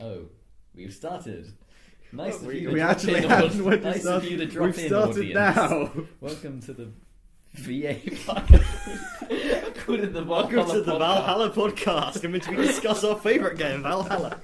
Oh, we've started. Nice of we you to we drop actually in, haven't. When nice of you to drop we've in, started audience. now. Welcome to the VA podcast. Called it the Welcome Valhalla to the podcast. Valhalla podcast, in which we discuss our favourite game, Valhalla.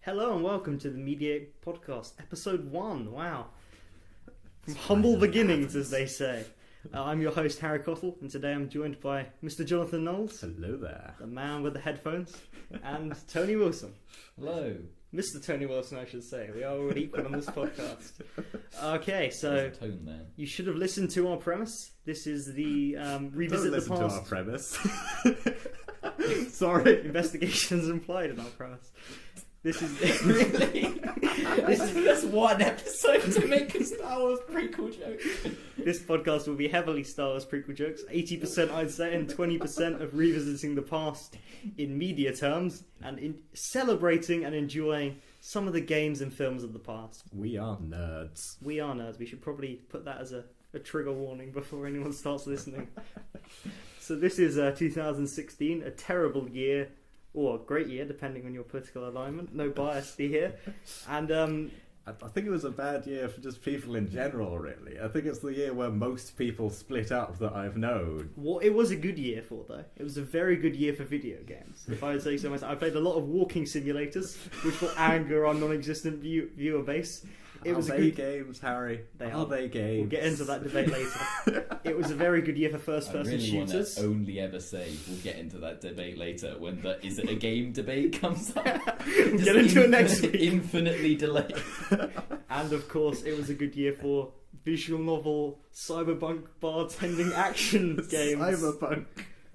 Hello and welcome to the Mediate Podcast, episode 1. Wow. From humble beginnings, as they say. I'm your host, Harry Cottle, and today I'm joined by Mr. Jonathan Knowles, Hello there. the man with the headphones, and Tony Wilson. Hello. Mr. Tony Wilson, I should say. We are all equal on this podcast. Okay, so There's a tone there. you should have listened to our premise. This is the revisit Don't the listen past. to our premise. Sorry. Investigations implied in our premise. This is Really? This is just one episode to make a Star Wars prequel joke. This podcast will be heavily Star Wars prequel jokes, 80% I'd say, and 20% of revisiting the past in media terms, and in celebrating and enjoying some of the games and films of the past. We are nerds. We are nerds. We should probably put that as a trigger warning before anyone starts listening. So this is 2016, a terrible year, or a great year, depending on your political alignment. No bias here. And I think it was a bad year for just people in general, really. I think it's the year where most people split up that I've known. what it was a good year for, though. It was a very good year for video games. If I would say so myself, I played a lot of walking simulators, which will anger our non-existent viewer base. It Are was a they good. games, Harry? They are are. they games? We'll get into that debate later. It was a very good year for I first-person really want shooters. to only ever say we'll get into that debate later when the is it a game debate comes up. We'll get into it next week. Infinitely delayed. And of course, it was a good year for visual novel, cyberpunk, bartending action games. Cyberpunk.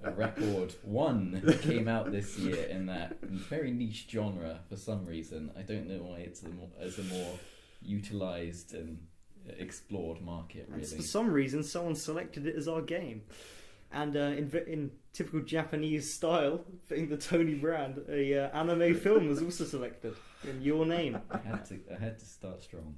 A record one came out this year in that very niche genre for some reason. I don't know why it's a more utilised and explored market, And really. for some reason, someone selected it as our game. And in typical Japanese style, fitting the Tony brand, a anime film was also selected in your name. I had to start strong.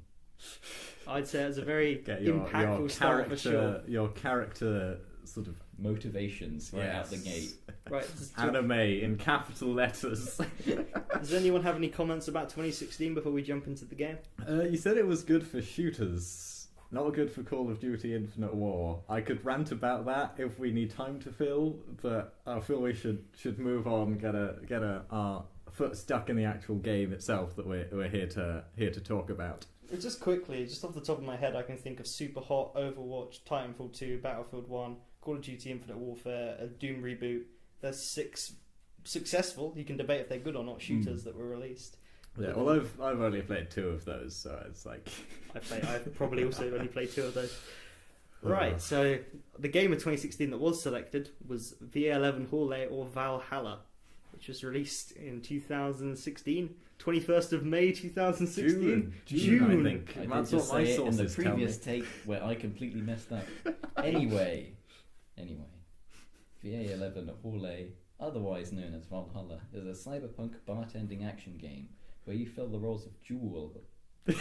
I'd say it's a very Get impactful start for sure. Your character sort of Motivations right out the gate. Right. anime in capital letters. Does anyone have any comments about 2016 before we jump into the game? You said it was good for shooters, not good for Call of Duty Infinite War. I could rant about that if we need time to fill, but I feel we should move on. Get a foot stuck in the actual game itself that we're here to talk about. Just quickly, just off the top of my head, I can think of Super Hot, Overwatch, Titanfall 2, Battlefield 1, Call of Duty Infinite Warfare, a Doom reboot. There's 6 successful, you can debate if they're good or not, shooters that were released. Yeah, well, I've only played 2 of those, so it's like I've probably also only played 2 of those. Right, so the game of 2016 that was selected was VA-11 Hallway or Valhalla, which was released in 2016, 21st of May 2016. June, I think. I did That's just what my say it in the sources tell me. previous take where I completely messed up. Anyway, VA-11 Hallway, otherwise known as Valhalla, is a cyberpunk bartending action game where you fill the roles of Jill. It's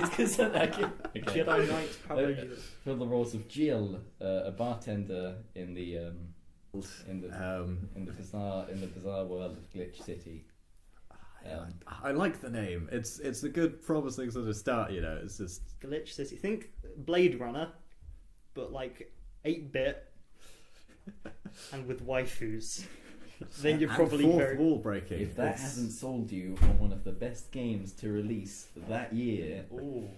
because Jedi Knight Power User. fill the roles of Jill, a bartender in the bizarre world of Glitch City. I like the name. It's a good promising sort of start. You know, it's just Glitch City. Think Blade Runner, but like 8-bit and with waifus. Then you're and probably fourth very... wall breaking. If that hasn't sold you on one of the best games to release that year, Ooh.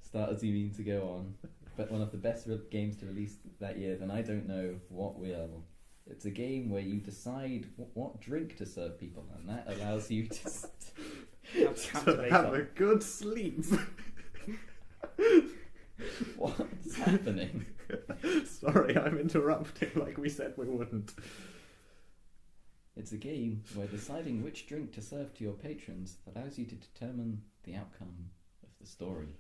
start assuming to go on, but one of the best games to release that year, then I don't know what will. It's a game where you decide what drink to serve people, and that allows you to have a good sleep. What's happening? Sorry, I'm interrupting like we said we wouldn't. It's a game where deciding which drink to serve to your patrons allows you to determine the outcome of the story.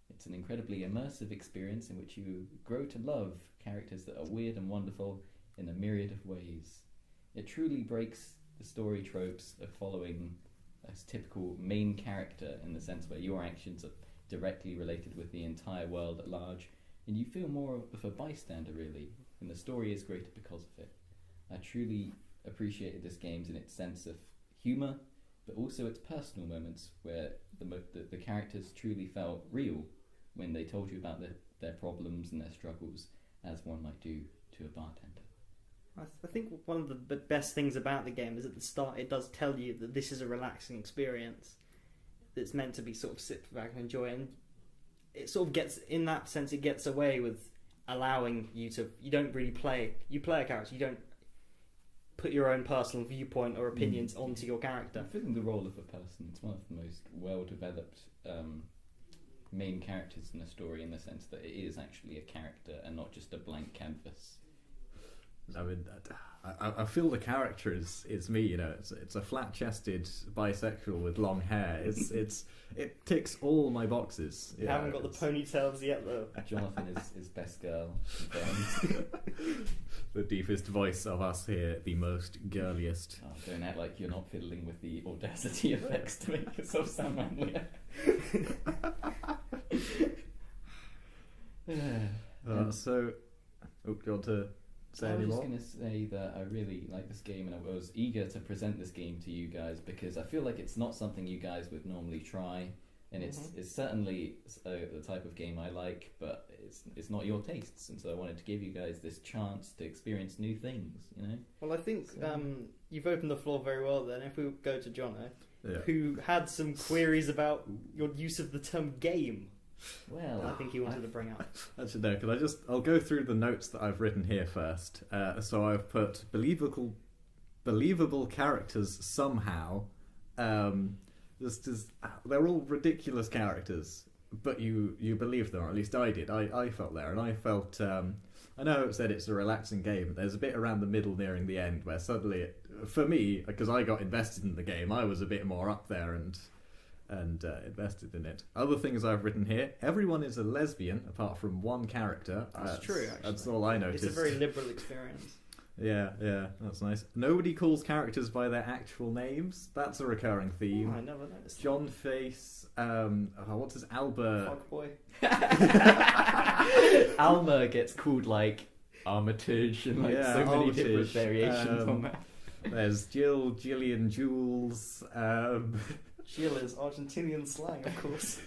It's an incredibly immersive experience in which you grow to love characters that are weird and wonderful in a myriad of ways. It truly breaks the story tropes of following a typical main character in the sense where your actions are directly related with the entire world at large, and you feel more of a bystander, really, and the story is greater because of it. I truly appreciated this game in its sense of humour, but also its personal moments where the characters truly felt real when they told you about their problems and their struggles, as one might do to a bartender. I think one of the best things about the game is at the start it does tell you that this is a relaxing experience that's meant to be sort of sit back and enjoy, and it sort of gets, in that sense, it gets away with allowing you to, you don't really play a character, you don't put your own personal viewpoint or opinions onto your character. Filling the role of a person, it's one of the most well-developed main characters in a story, in the sense that it is actually a character and not just a blank canvas. I mean, I feel the character is me. You know, it's a flat-chested bisexual with long hair. It ticks all my boxes. You haven't got the ponytails yet, though. Jonathan is best girl. The deepest voice of us here, the most girliest. Oh, don't act like you're not fiddling with the audacity effects to make yourself sound manlier. So, do you want to say I was any just more? going to say that I really like this game, and I was eager to present this game to you guys because I feel like it's not something you guys would normally try, and it's certainly the type of game I like, but it's not your tastes, and so I wanted to give you guys this chance to experience new things, you know? Well, I think you've opened the floor very well then. If we go to Jono, Yeah. who had some queries about your use of the term game. Well, I think he wanted to bring up. Actually, no, because I'll go through the notes that I've written here first. So I've put believable characters somehow. They're all ridiculous characters, but you believe them, or at least I did. I felt there, and I felt. I know it said it's a relaxing game, but there's a bit around the middle, nearing the end, where suddenly, for me, because I got invested in the game, I was a bit more up there and invested in it. Other things I've written here: everyone is a lesbian apart from one character. That's true, actually. That's all I noticed. It's a very liberal experience. Yeah, that's nice. Nobody calls characters by their actual names. That's a recurring theme. Oh, I never noticed. John Face. What's his Albert? Fuckboy. Alma gets called like Armitage and like so many Armitage. different variations on that. There's Gillian, Jules. Jill is Argentinian slang, of course.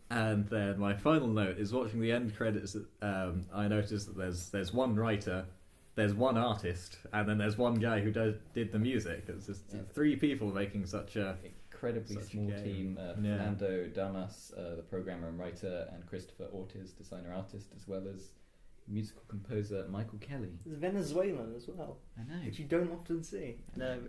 And then my final note is watching the end credits. I noticed that there's one writer, there's one artist, and then there's one guy who did the music. It's just three people making such a incredibly such a small game. team. Fernando Damas, the programmer and writer, and Christopher Ortiz, designer artist, as well as musical composer Michael Kelly. There's Venezuelan as well, I know. which you don't often see.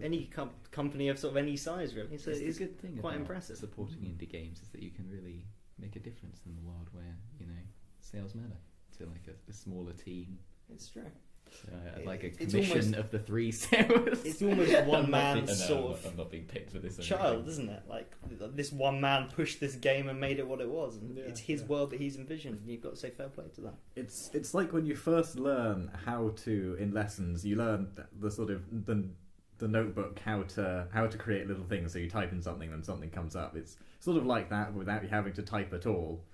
Any company of sort of any size, really. So It's it's a good thing quite about impressive. supporting indie games is that you can really make a difference in the world where, you know, sales matter to like a smaller team. It's true. So I'd like a It's commission almost- of the three sales. It's almost one man I'm not being picked for this. or child, anything. isn't it? Like this one man pushed this game and made it what it was, and Yeah, it's his yeah. world that he's envisioned. And you've got to say fair play to that. It's like when you first learn how to, in lessons, you learn the sort of the notebook how to create little things. So you type in something and something comes up. It's sort of like that without you having to type at all.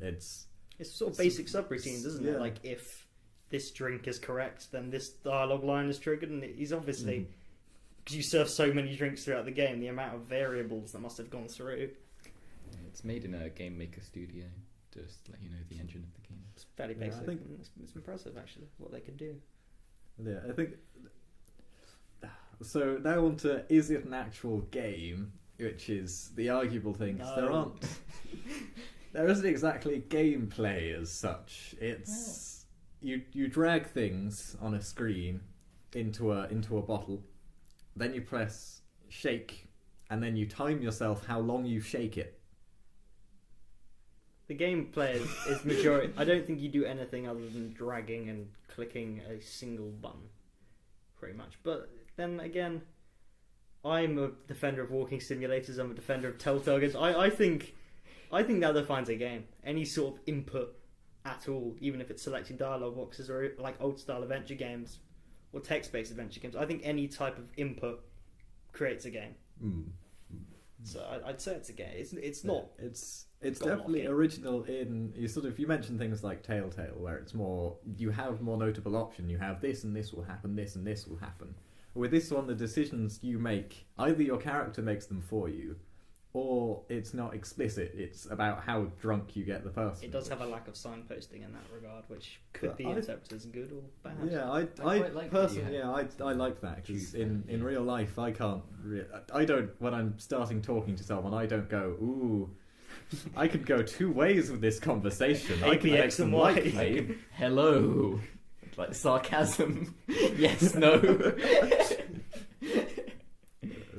It's sort of basic subroutines, isn't yeah. it? Like if this drink is correct, then this dialogue line is triggered, and he's obviously because you serve so many drinks throughout the game, the amount of variables that must have gone through. It's made in a game maker studio. Just to let you know the engine of the game. It's fairly Yeah, I basic. think- and it's impressive actually what they can do. Yeah, I think. So now on to, is it an actual game? Which is the arguable thing. 'Cause No. there isn't exactly gameplay as such. It's you drag things on a screen into a bottle, then you press shake, and then you time yourself how long you shake it. The gameplay is majority. I don't think you do anything other than dragging and clicking a single button, pretty much. But then again, I'm a defender of walking simulators. I'm a defender of telltale games. I think that defines a game. Any sort of input at all, even if it's selecting dialogue boxes or like old style adventure games or text-based adventure games. I think any type of input creates a game. So I'd say it's a game. It's not. It's definitely original in you mentioned things like Telltale, where it's more you have more notable option. You have this and this will happen, this and this will happen. With this one, the decisions you make, either your character makes them for you, or it's not explicit. It's about how drunk you get the person. It does have a lack of signposting in that regard, which could be interpreted as good or bad. Yeah, I like personally, I like that because in real life, I can't. I don't. When I'm starting talking to someone, I don't go, ooh. I could go two ways with this conversation. I could make them like me. Hello, like sarcasm. Yes, no.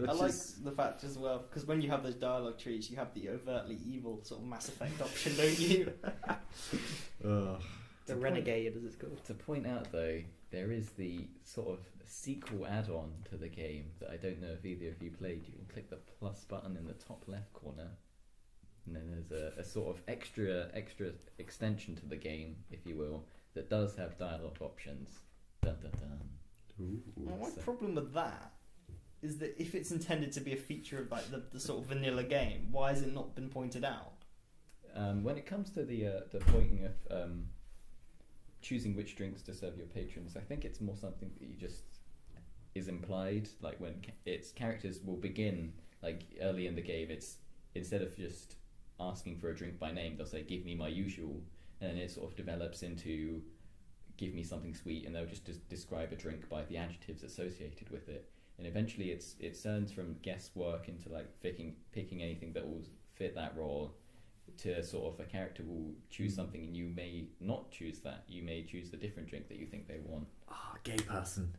I like the fact as well, because when you have those dialogue trees, you have the overtly evil sort of Mass Effect option, don't you? The Renegade, as it's called. To point out, though, there is the sort of sequel add-on to the game that I don't know if either of you played. You can click the plus button in the top left corner, and then there's a sort of extra extension to the game, if you will, that does have dialogue options. Dun, dun, dun. My problem with that is that if it's intended to be a feature of like the sort of vanilla game, why has it not been pointed out? When it comes to the pointing of choosing which drinks to serve your patrons, I think it's more something that you just is implied. Like when its characters will begin like early in the game, it's instead of just asking for a drink by name, they'll say "Give me my usual," and then it sort of develops into "Give me something sweet," and they'll just describe a drink by the adjectives associated with it. And eventually it turns from guesswork into like picking anything that will fit that role to sort of a character will choose something and you may not choose that. You may choose a different drink that you think they want. Gay person.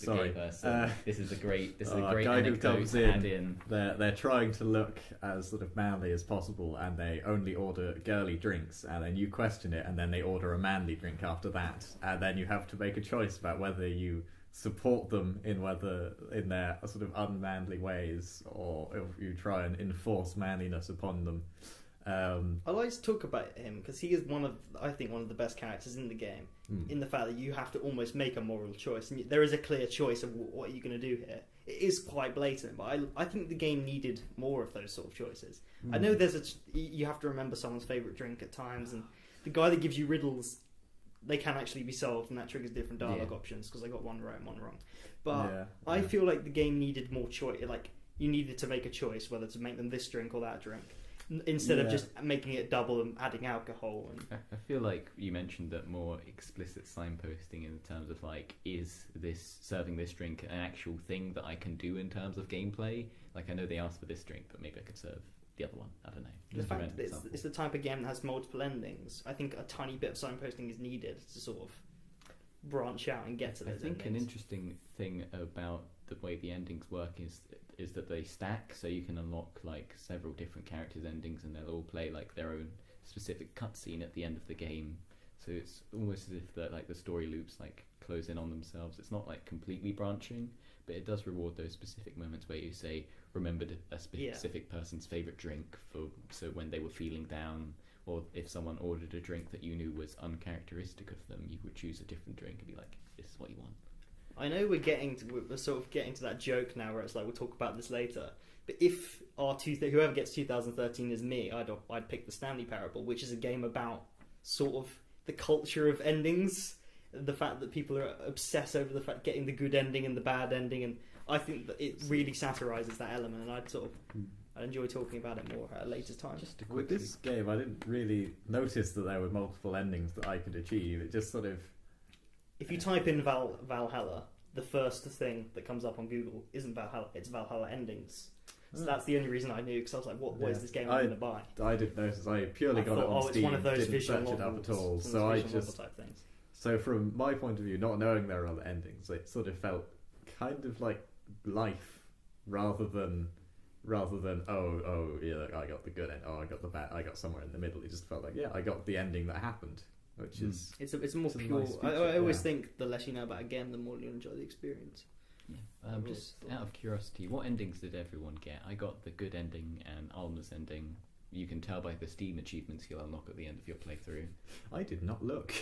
Gay person. This is a great guy who comes to add in. They're trying to look as sort of manly as possible and they only order girly drinks and then you question it and then they order a manly drink after that and then you have to make a choice about whether you support them in their sort of unmanly ways or if you try and enforce manliness upon them. I like to talk about him because he is one of the best characters in the game, in the fact that you have to almost make a moral choice and there is a clear choice of what you're going to do here. It is quite blatant, but I think the game needed more of those sort of choices. I know you have to remember someone's favourite drink at times, and the guy that gives you riddles, they can actually be solved, and that triggers different dialogue options because I got one right and one wrong. But I feel like the game needed more choice. Like you needed to make a choice whether to make them this drink or that drink, instead of just making it double and adding alcohol. And I feel like you mentioned that more explicit signposting in terms of like, is this serving this drink an actual thing that I can do in terms of gameplay? Like I know they asked for this drink, but maybe I could serve the other one. I don't know. The fact that it's the type of game that has multiple endings, I think a tiny bit of signposting is needed to sort of branch out and get to those endings. An interesting thing about the way the endings work is that they stack, so you can unlock like several different characters' endings, and they'll all play like their own specific cutscene at the end of the game. So it's almost as if the story loops like close in on themselves. It's not like completely branching, but it does reward those specific moments where you say remembered a specific person's favourite drink so when they were feeling down, or if someone ordered a drink that you knew was uncharacteristic of them, you would choose a different drink and be like, this is what you want. I know we're sort of getting to that joke now where it's like we'll talk about this later, but if whoever gets 2013 is me, I'd pick the Stanley Parable, which is a game about sort of the culture of endings, the fact that people are obsessed over the fact getting the good ending and the bad ending, and I think that it really satirises that element, and I'd enjoy talking about it more at a later time. With this game, I didn't really notice that there were multiple endings that I could achieve. It just sort of... If you type in Valhalla, the first thing that comes up on Google isn't Valhalla, it's Valhalla endings. So that's the only reason I knew, because I was like, what is this game I'm going to buy? I didn't notice. I purely got it on Steam. It's one of those didn't search it up at all. So I just... type things. So from my point of view, not knowing there are other endings, it sort of felt kind of like life rather than rather than yeah, I got the good end, I got the bad, I got somewhere in the middle. It just felt like, yeah, I got the ending that happened, which is it's more it's a pure. nice I always yeah. think the less you know about a game, the more you enjoy the experience. Yeah. Just out of curiosity, what endings did everyone get? I got the good ending and Alma's ending. You can tell by the Steam achievements you'll unlock at the end of your playthrough. I did not look.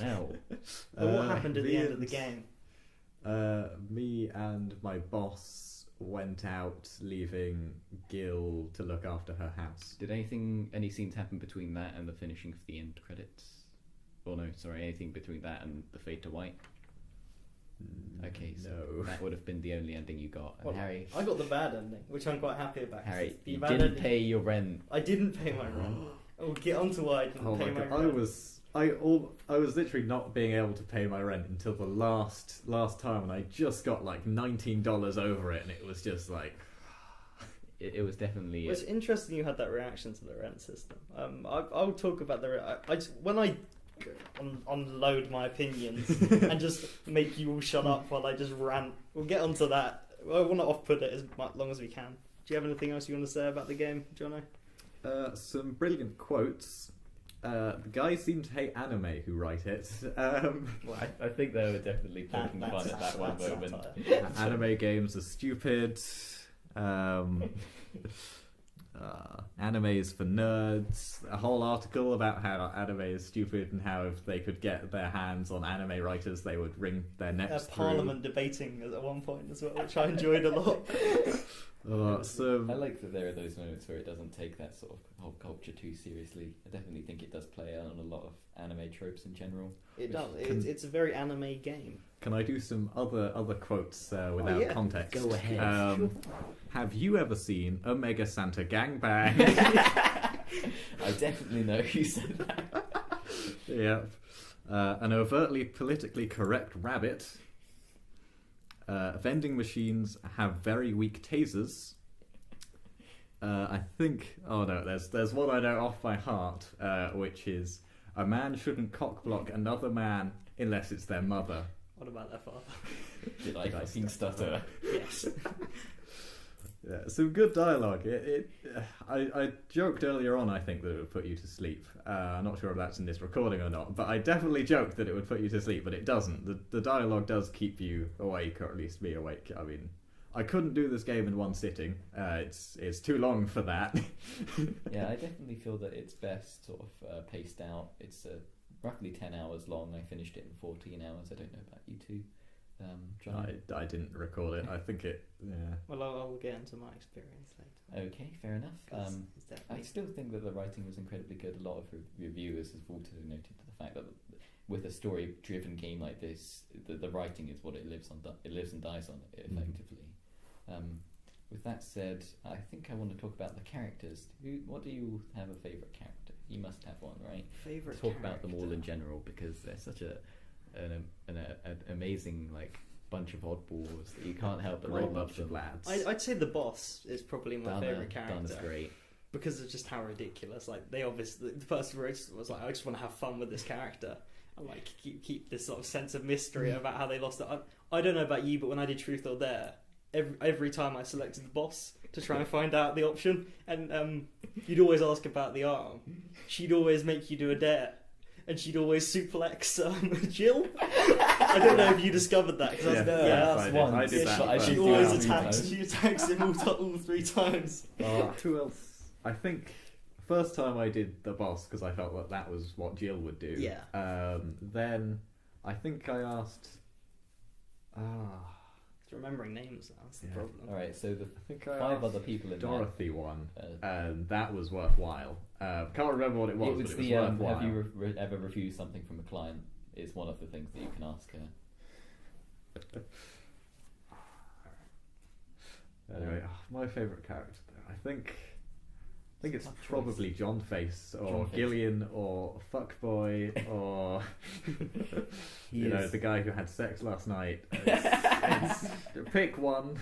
Wow. But what happened at the end of the game? Me and my boss went out, leaving Gil to look after her house. Did any scenes happen between that and the finishing of the end credits? Or no, sorry, anything between that and the fade to white? Okay, so No. that would have been the only ending you got. And Well, Harry, I got the bad ending, which I'm quite happy about. 'cause Harry, the you bad didn't ending- pay your rent. I didn't pay my rent. I'll get onto why I didn't Oh pay my my god, rent. I was literally not being able to pay my rent until the last time, and I just got like $19 over it, and it was just like It was definitely. Well, it's interesting you had that reaction to the rent system. I'll talk about when I unload my opinions and just make you all shut up while I just rant. We'll get onto that. I want to off-put it as long as we can. Do you have anything else you want to say about the game, Jono? some brilliant quotes. The guys seem to hate anime who write it. Well, I think they were definitely poking fun at that one moment. Anime games are stupid. Anime is for nerds. A whole article about how anime is stupid and how if they could get their hands on anime writers, they would wring their necks through. Parliament debating at one point as well, which I enjoyed a lot. I like that there are those moments where it doesn't take that sort of whole culture too seriously. I definitely think it does play on a lot of anime tropes in general. It does. It's a very anime game. Can I do some other quotes without context? Go ahead. Have you ever seen a Mega Santa gangbang? I definitely know who said that. Yep. An overtly politically correct rabbit. Vending machines have very weak tasers. I think. Oh no, there's one I know off by heart, which is a man shouldn't cockblock another man unless it's their mother. What about their father? Did I fucking stutter? Yes. Yeah, some good dialogue. I joked earlier on, I think, that it would put you to sleep. I'm not sure if that's in this recording or not, but I definitely joked that it would put you to sleep, but it doesn't. The dialogue does keep you awake, or at least me awake. I mean, I couldn't do this game in one sitting. It's too long for that. Yeah, I definitely feel that it's best sort of paced out. It's roughly 10 hours long. I finished it in 14 hours. I don't know about you two. John? I didn't record it. I think it. Yeah. Well, I'll get into my experience later. Okay, fair enough. I still think that the writing was incredibly good. A lot of reviewers have also noted the fact that with a story-driven game like this, the writing is what it lives on. It lives and dies on it effectively. With that said, I think I want to talk about the characters. What do you have a favourite character? You must have one, right? Favorite. Talk about them all in general because they're such an amazing bunch of oddballs that you can't help but Great love bunch them. of lads. I'd say the boss is probably my favourite character. Donna's great. Because of just how ridiculous. Like they obviously, the person who wrote it was like, I just want to have fun with this character and like keep this sort of sense of mystery about how they lost it. I don't know about you, but when I did Truth or Dare, every time I selected the boss to try and find out the option, and you'd always ask about the arm, she'd always make you do a dare. And she'd always suplex Jill. I don't know if you discovered that. Cause that's one. I did that. She always attacks. She attacks him all 3 times. Who else? I think first time I did the boss because I felt that was what Jill would do. Yeah. Then I think I asked. It's remembering names. That's the problem. All right, so I think I 5 asked other people in Dorothy one, and that was worthwhile. Can't remember what it was, but it was worthwhile. Have you ever refused something from a client? Is one of the things that you can ask her. Anyway, my favourite character though, I think it's probably John Face or John Face. Gillian or Fuckboy or the guy who had sex last night. It's pick one.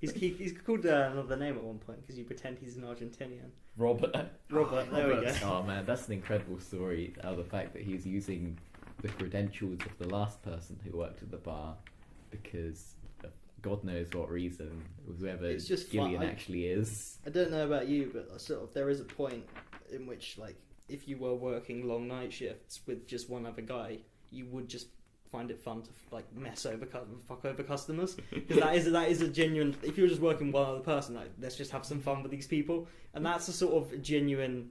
He's called another name at one point because you pretend he's an Argentinian. Robert. There we go. Oh man, that's an incredible story. The fact that he's using the credentials of the last person who worked at the bar because God knows what reason, whoever It's just Gillian fun. actually is. I don't know about you, but sort of there is a point in which, like, if you were working long night shifts with just one other guy, you would just find it fun to like fuck over customers, because that is a genuine. If you're just working with one other person, like, let's just have some fun with these people, and that's a sort of genuine,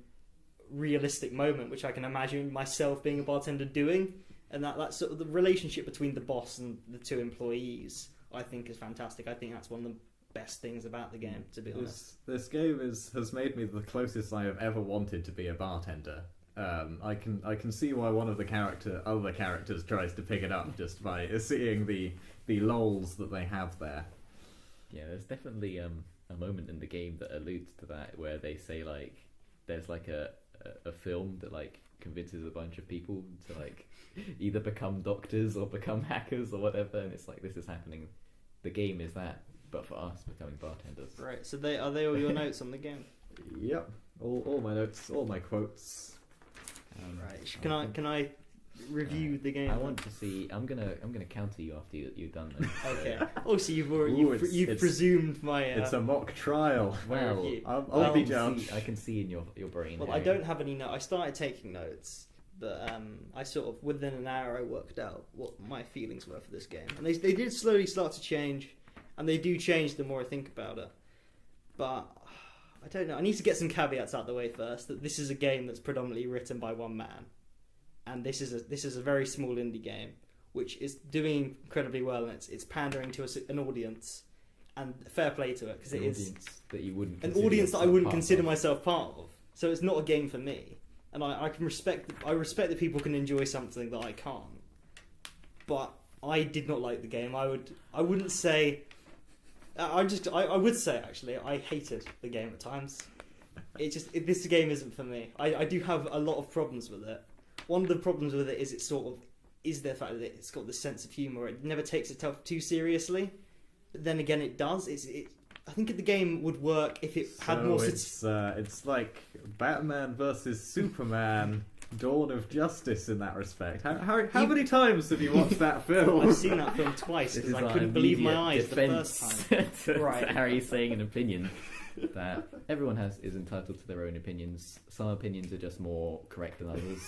realistic moment which I can imagine myself being a bartender doing, and that sort of the relationship between the boss and the two employees, I think, is fantastic. I think that's one of the best things about the game, to be honest. This game has made me the closest I have ever wanted to be a bartender. I can see why one of the other characters tries to pick it up just by seeing the lols that they have there. Yeah, there's definitely a moment in the game that alludes to that, where they say like there's like a film that like convinces a bunch of people to like either become doctors or become hackers or whatever, and it's like this is happening. The game is that, but for us becoming bartenders. Right. So are they all your notes on the game? Yep, all my notes, all my quotes. Right. Can I review the game? I want to see. I'm gonna counter you after you've done that. Okay. Also, you've presumed my. It's a mock trial. Well, I'll be judged. I can see in your brain. Well, I don't have any notes. I started taking notes, but I sort of within an hour I worked out what my feelings were for this game, and they did slowly start to change, and they do change the more I think about it. But I don't know. I need to get some caveats out the way first. That this is a game that's predominantly written by one man, and this is a very small indie game which is doing incredibly well, and it's pandering to an audience, and fair play to it, because it is that you wouldn't an audience that I wouldn't consider myself part of. So it's not a game for me, and I can respect. I respect that people can enjoy something that I can't. But I did not like the game. I wouldn't say. I would say actually I hated the game at times. This game isn't for me. I do have a lot of problems with it. One of the problems with it is the fact that it's got this sense of humour. It never takes itself too seriously. But then again, it does. I think the game would work if it had more. It's like Batman versus Superman. Dawn of Justice in that respect. How many times have you watched that film? I've seen that film twice because I couldn't believe my eyes the first time. Right. Harry saying an opinion that everyone is entitled to their own opinions. Some opinions are just more correct than others.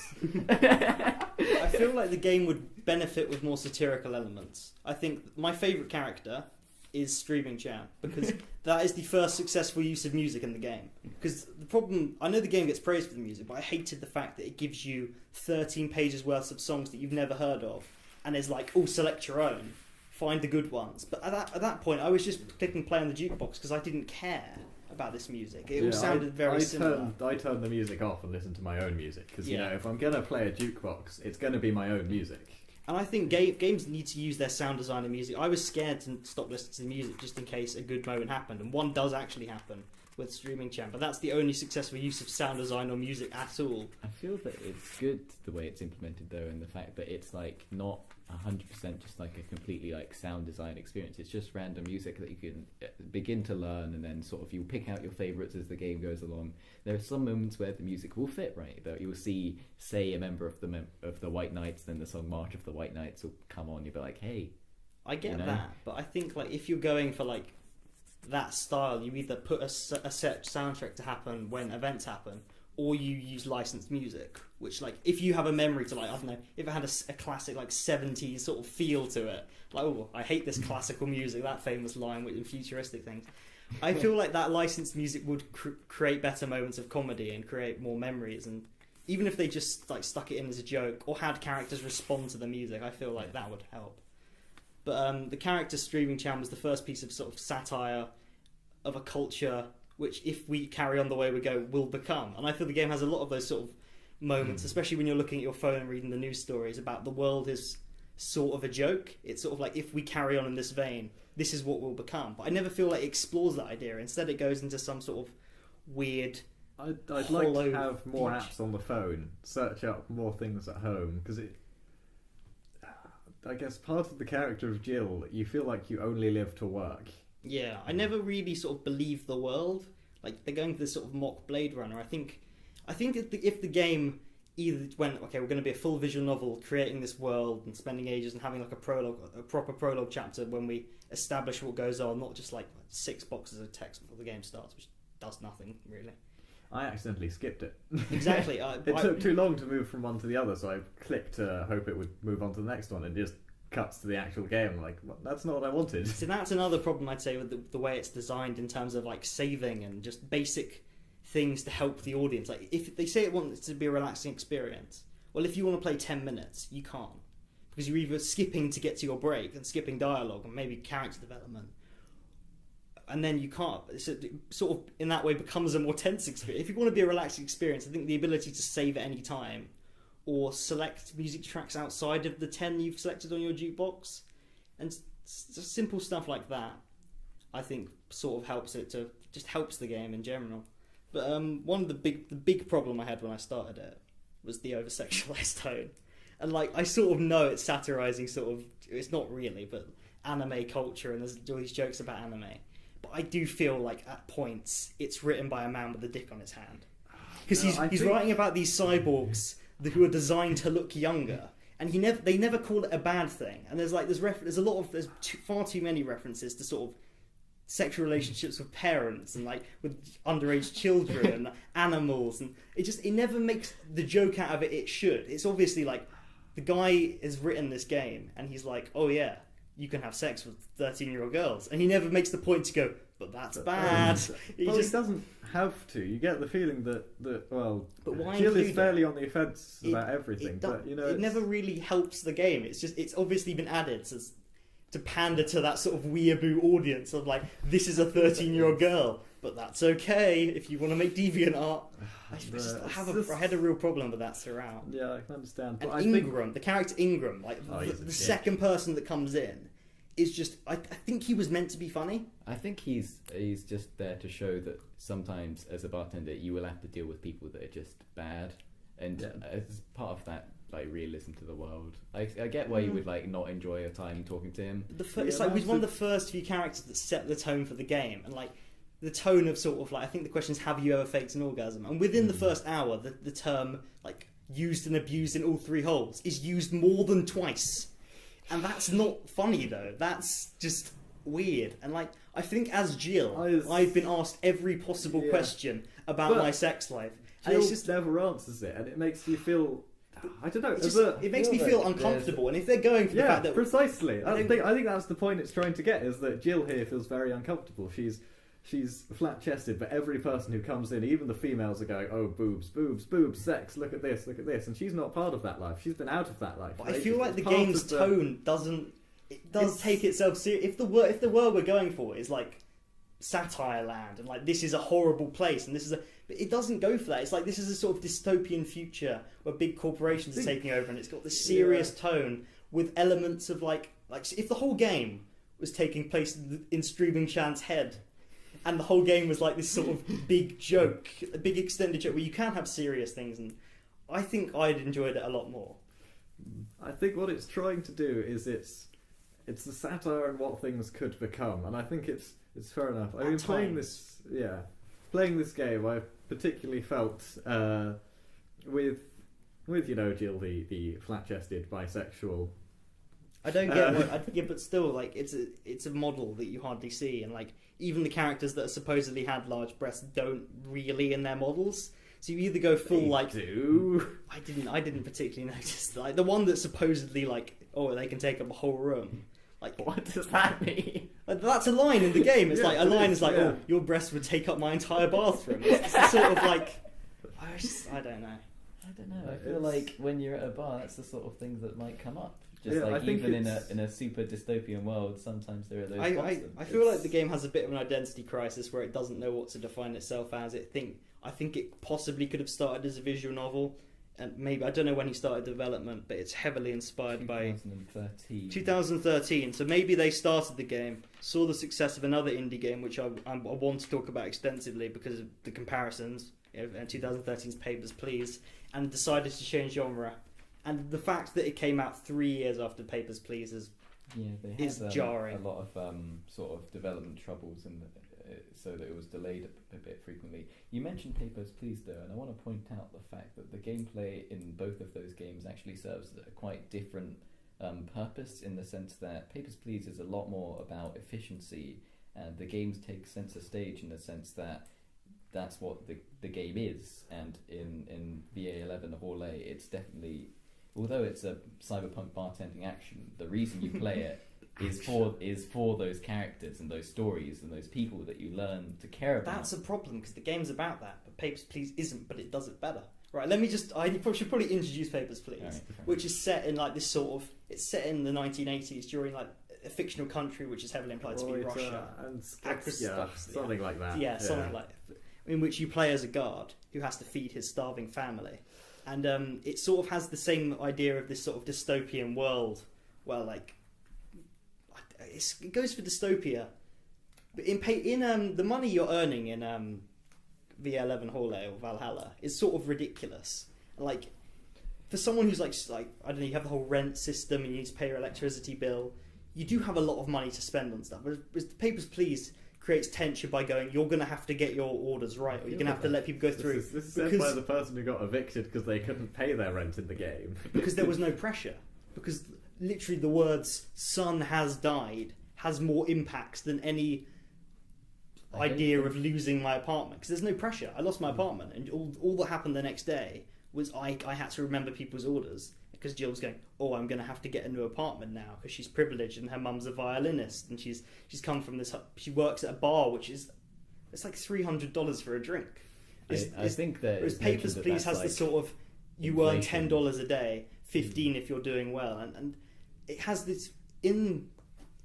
I feel like the game would benefit with more satirical elements. I think my favourite character is Streaming Jam, because that is the first successful use of music in the game. Because the problem, I know the game gets praised for the music, but I hated the fact that it gives you 13 pages worth of songs that you've never heard of, and it's like, oh, select your own, find the good ones. But at that point, I was just clicking play on the jukebox because I didn't care about this music. It all sounded very similar. I turned the music off and listened to my own music, because you know, if I'm going to play a jukebox, it's going to be my own music. And I think games need to use their sound design and music. I was scared to stop listening to the music just in case a good moment happened, and one does actually happen with Streaming Champ, but that's the only successful use of sound design or music at all. I feel that it's good the way it's implemented though, and the fact that it's like not 100% just like a completely like sound design experience. It's just random music that you can begin to learn, and then sort of you'll pick out your favourites as the game goes along. There are some moments where the music will fit right, that you'll see, say, a member of the White Knights, then the song March of the White Knights will come on, you'll be like, hey, I get that, but I think like if you're going for like that style, you either put a set soundtrack to happen when events happen, or you use licensed music, which, like, if you have a memory to, like, I don't know, if it had a classic, like, 70s sort of feel to it, like, oh, I hate this classical music, that famous line with futuristic things, I feel like that licensed music would create better moments of comedy and create more memories, and even if they just, like, stuck it in as a joke, or had characters respond to the music, I feel like that would help. But the character Streaming Chan was the first piece of sort of satire of a culture which, if we carry on the way we go, will become. And I feel the game has a lot of those sort of moments, especially when you're looking at your phone and reading the news stories about the world is sort of a joke. It's sort of like, if we carry on in this vein, this is what we'll become. But I never feel like it explores that idea. Instead, it goes into some sort of weird... I'd like to have more apps on the phone, search up more things at home, because I guess part of the character of Jill, you feel like you only live to work. Yeah, I never really sort of believed the world. Like, they're going for this sort of mock Blade Runner. I think if the game either went, okay, we're going to be a full visual novel, creating this world and spending ages and having like a proper prologue chapter when we establish what goes on, not just like 6 boxes of text before the game starts, which does nothing really. I accidentally skipped it. Exactly. It took too long to move from one to the other, so I clicked to hope it would move on to the next one, and just cuts to the actual game. Like, well, that's not what I wanted. So that's another problem I'd say with the way it's designed in terms of like saving and just basic things to help the audience. Like if they say it wants it to be a relaxing experience, well, if you want to play 10 minutes, you can't, because you're either skipping to get to your break and skipping dialogue and maybe character development, and then you can't. So it sort of in that way becomes a more tense experience. If you want to be a relaxing experience, I think the ability to save at any time or select music tracks outside of the 10 you've selected on your jukebox, and just simple stuff like that, I think sort of helps the game in general. But one of the big problem I had when I started it was the over sexualized tone, and like I sort of know it's satirizing it's not really, but anime culture, and there's all these jokes about anime. But I do feel like at points it's written by a man with a dick on his hand, because he's writing about these cyborgs who are designed to look younger, and they never call it a bad thing. And there's far too many references to sort of sexual relationships with parents and like with underage children and animals, and it never makes the joke out of it. It should. It's obviously like the guy has written this game and he's like, oh yeah, you can have sex with 13-year-old girls, and he never makes the point to go, but that's bad. He doesn't have to. You get the feeling that well, but why Jill is fairly on the offence about everything, but you know, it never really helps the game. It's obviously been added to pander to that sort of weeaboo audience of like, this is a 13-year-old girl, but that's okay if you want to make deviant art. I had a real problem with that throughout. Yeah, I can understand. But the character Ingram, like the second person that comes in, is just. I think he was meant to be funny. I think he's just there to show that sometimes as a bartender you will have to deal with people that are just bad, and as part of that, like, realism to the world. I get why you would like not enjoy your time talking to him. It's like he's one of the first few characters that set the tone for the game, and like the tone of sort of like, I think the question is, have you ever faked an orgasm? And within the first hour, the term like used and abused in all 3 holes is used more than twice, and that's not funny though. That's just weird. And like I think as Jill, I've been asked every possible question about my sex life, Jill and it's just never answers it, and it makes you feel. I don't know. It makes me feel uncomfortable, and if they're going for the fact that precisely, I think that's the point it's trying to get, is that Jill here feels very uncomfortable. She's flat-chested, but every person who comes in, even the females, are going, "Oh, boobs, boobs, boobs, sex! Look at this, and she's not part of that life. She's been out of that life. But I feel like the game's tone doesn't. It does take itself seriously. If the world we're going for is like satire land, and like this is a horrible place, and this is but it doesn't go for that. It's like this is a sort of dystopian future where big corporations are taking over, and it's got this serious tone with elements of like if the whole game was taking place in Streaming Chan's head, and the whole game was like this sort of big joke, a big extended joke where you can have serious things, and I think I'd enjoyed it a lot more. I think what it's trying to do is it's the satire and what things could become, and I think it's fair enough. I mean, playing this game, I particularly felt with Jill, the flat-chested bisexual. I don't get but still, like it's a model that you hardly see, and like even the characters that supposedly had large breasts don't really in their models. So you either go full I didn't particularly notice, like the one that supposedly like, oh, they can take up a whole room. Like, what does that mean? That's a line in the game. It's like a line is like, oh, your breast would take up my entire bathroom. It's sort of like, I don't know. I feel like when you're at a bar, that's the sort of things that might come up. Just like even in a super dystopian world, sometimes there are those. I feel like the game has a bit of an identity crisis where it doesn't know what to define itself as. I think it possibly could have started as a visual novel, and maybe I don't know when he started development, but it's heavily inspired by 2013. So maybe they started the game, saw the success of another indie game, which I want to talk about extensively because of the comparisons, and 2013's Papers, Please, and decided to change genre. And the fact that it came out 3 years after Papers, Please is Yeah, they is had jarring. a lot of sort of development troubles, and so that it was delayed a bit frequently. You mentioned Papers, Please, though, and I want to point out the fact that the gameplay in both of those games actually serves a quite different purpose, in the sense that Papers, Please is a lot more about efficiency, and the games take center stage in the sense that that's what the game is. And in VA-11 Hall A, it's definitely, although it's a cyberpunk bartending action, the reason you play it is for those characters and those stories and those people that you learn to care about. That's a problem, because the game's about that, but Papers, Please isn't, but it does it better. Right, let me just, I should probably introduce Papers, Please, Right, which is set in like this sort of, it's set in the 1980s during like a fictional country which is heavily implied to be Russia. And Yeah, something like that. Yeah, something like that. In which you play as a guard who has to feed his starving family. And it sort of has the same idea of this sort of dystopian world where, like, it goes for dystopia. But in the money you're earning in VA-11 Hall A or Valhalla is sort of ridiculous. Like, for someone who's like I don't know, you have the whole rent system and you need to pay your electricity bill. You do have a lot of money to spend on stuff. But the Papers, Please creates tension by going, you're going to have to get your orders right, or you're going to have to let people go through. This is said by the person who got evicted because they couldn't pay their rent in the game. Because there was no pressure. Because literally the words "son has died" has more impacts than any idea of losing my apartment. Because there's no pressure. I lost my apartment, and all that happened the next day was I had to remember people's orders. Because Jill was going, oh, I'm going to have to get a new apartment now because she's privileged and her mum's a violinist and she's come from this. She works at a bar, which is it's like $300 for a drink. I think that whereas Papers, Please has like the sort of you earn $10 a day, 15 if you're doing well, and it has this in.